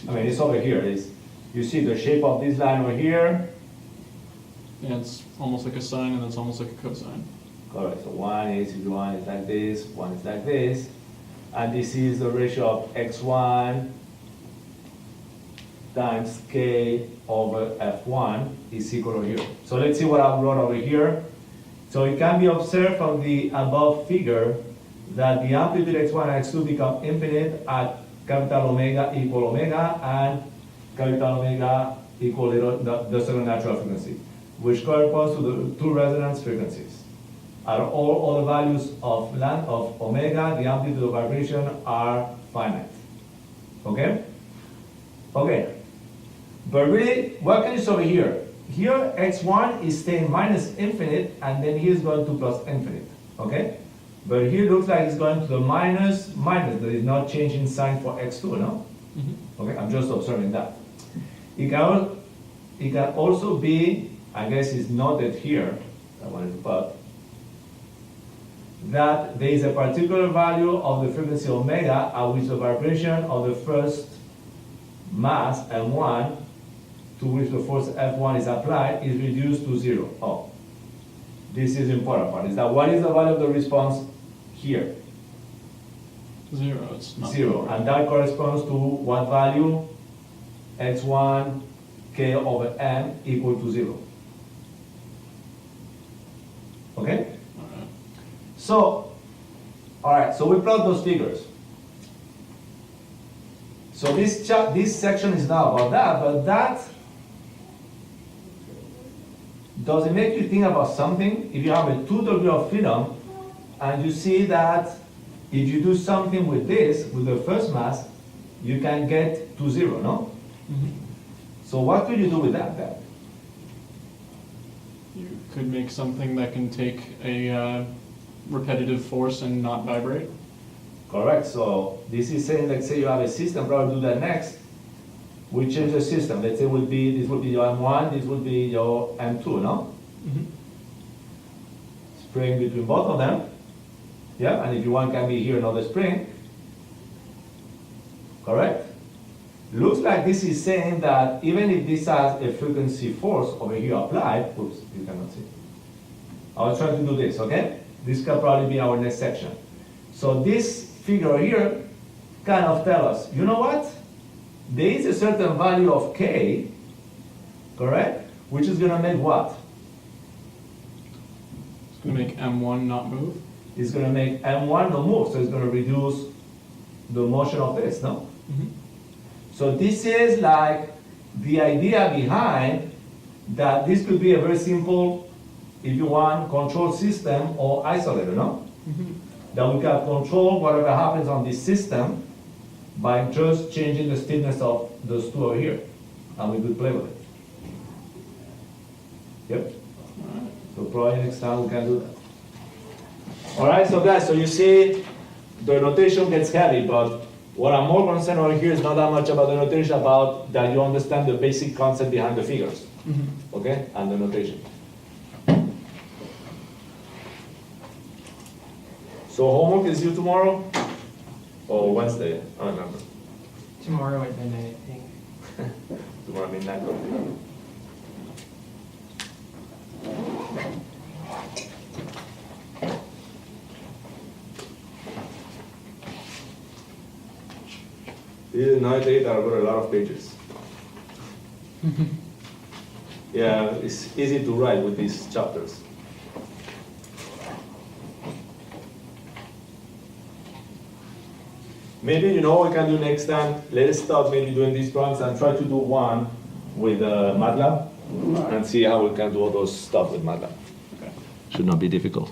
I mean, it's over here. You see the shape of this line over here. Yeah, it's almost like a sine and it's almost like a cosine. Correct. So one is like this, one is like this. And this is the ratio of x1 times k over f1 is equal to here. So let's see what I wrote over here. So it can be observed from the above figure that the amplitude x1 and x2 become infinite at capital omega equal omega and capital omega equal the second natural frequency, which corresponds to the two resonance frequencies. At all other values of omega, the amplitude of vibration are finite. Okay? Okay. But really, what can you see over here? Here, x1 is staying minus infinite, and then here is going to plus infinite. Okay? But here it looks like it's going to the minus, minus. There is not changing sign for x2, no? Mm-hmm. Okay, I'm just observing that. It can also be, I guess it's noted here, I wanted to put, that there is a particular value of the frequency omega at which the vibration of the first mass, M1, to which the force F1 is applied, is reduced to 0. Oh, this is the important part. Is that what is the value of the response here? 0. It's not 0. And that corresponds to what value? X1 K over M equal to 0. Okay? Alright. So, all right, so we plot those figures. So this section is now about that, but that, does it make you think about something? If you have a 2 degree of freedom, and you see that if you do something with this, with the first mass, you can get to 0, no? Mm-hmm. So what could you do with that then? You could make something that can take a repetitive force and not vibrate. Correct, so this is saying, let's say you have a system, probably do that next. We change the system, let's say this would be your M1, this would be your M2, no? Mm-hmm. Spring between both of them. Yeah, and if you want, can be here another spring. Correct? Looks like this is saying that even if this has a frequency force over here applied, oops, you cannot see. I was trying to do this, okay? This can probably be our next section. So this figure here kind of tells us, you know what? There is a certain value of K, correct? Which is going to make what? It's going to make M1 not move. It's going to make M1 not move, so it's going to reduce the motion of this, no? Mm-hmm. So this is like the idea behind that this could be a very simple, if you want, control system or isolator, no? Mm-hmm. That we can control whatever happens on this system by just changing the stiffness of those two over here. And we could play with it. Yep. Alright. So probably next time we can do that. Alright, so guys, so you see the notation gets heavy, but what I'm more concerned over here is not that much about the notation, about that you understand the basic concept behind the figures. Mm-hmm. Okay? And the notation. So homework is due tomorrow? Or Wednesday? I don't remember. Tomorrow at midnight, I think. Tomorrow midnight. Okay. This is night 8, I've got a lot of pages. Yeah, it's easy to write with these chapters. Maybe, you know what we can do next time? Let us start maybe doing these problems and try to do one with MATLAB and see how we can do all those stuff with MATLAB. Okay. Should not be difficult.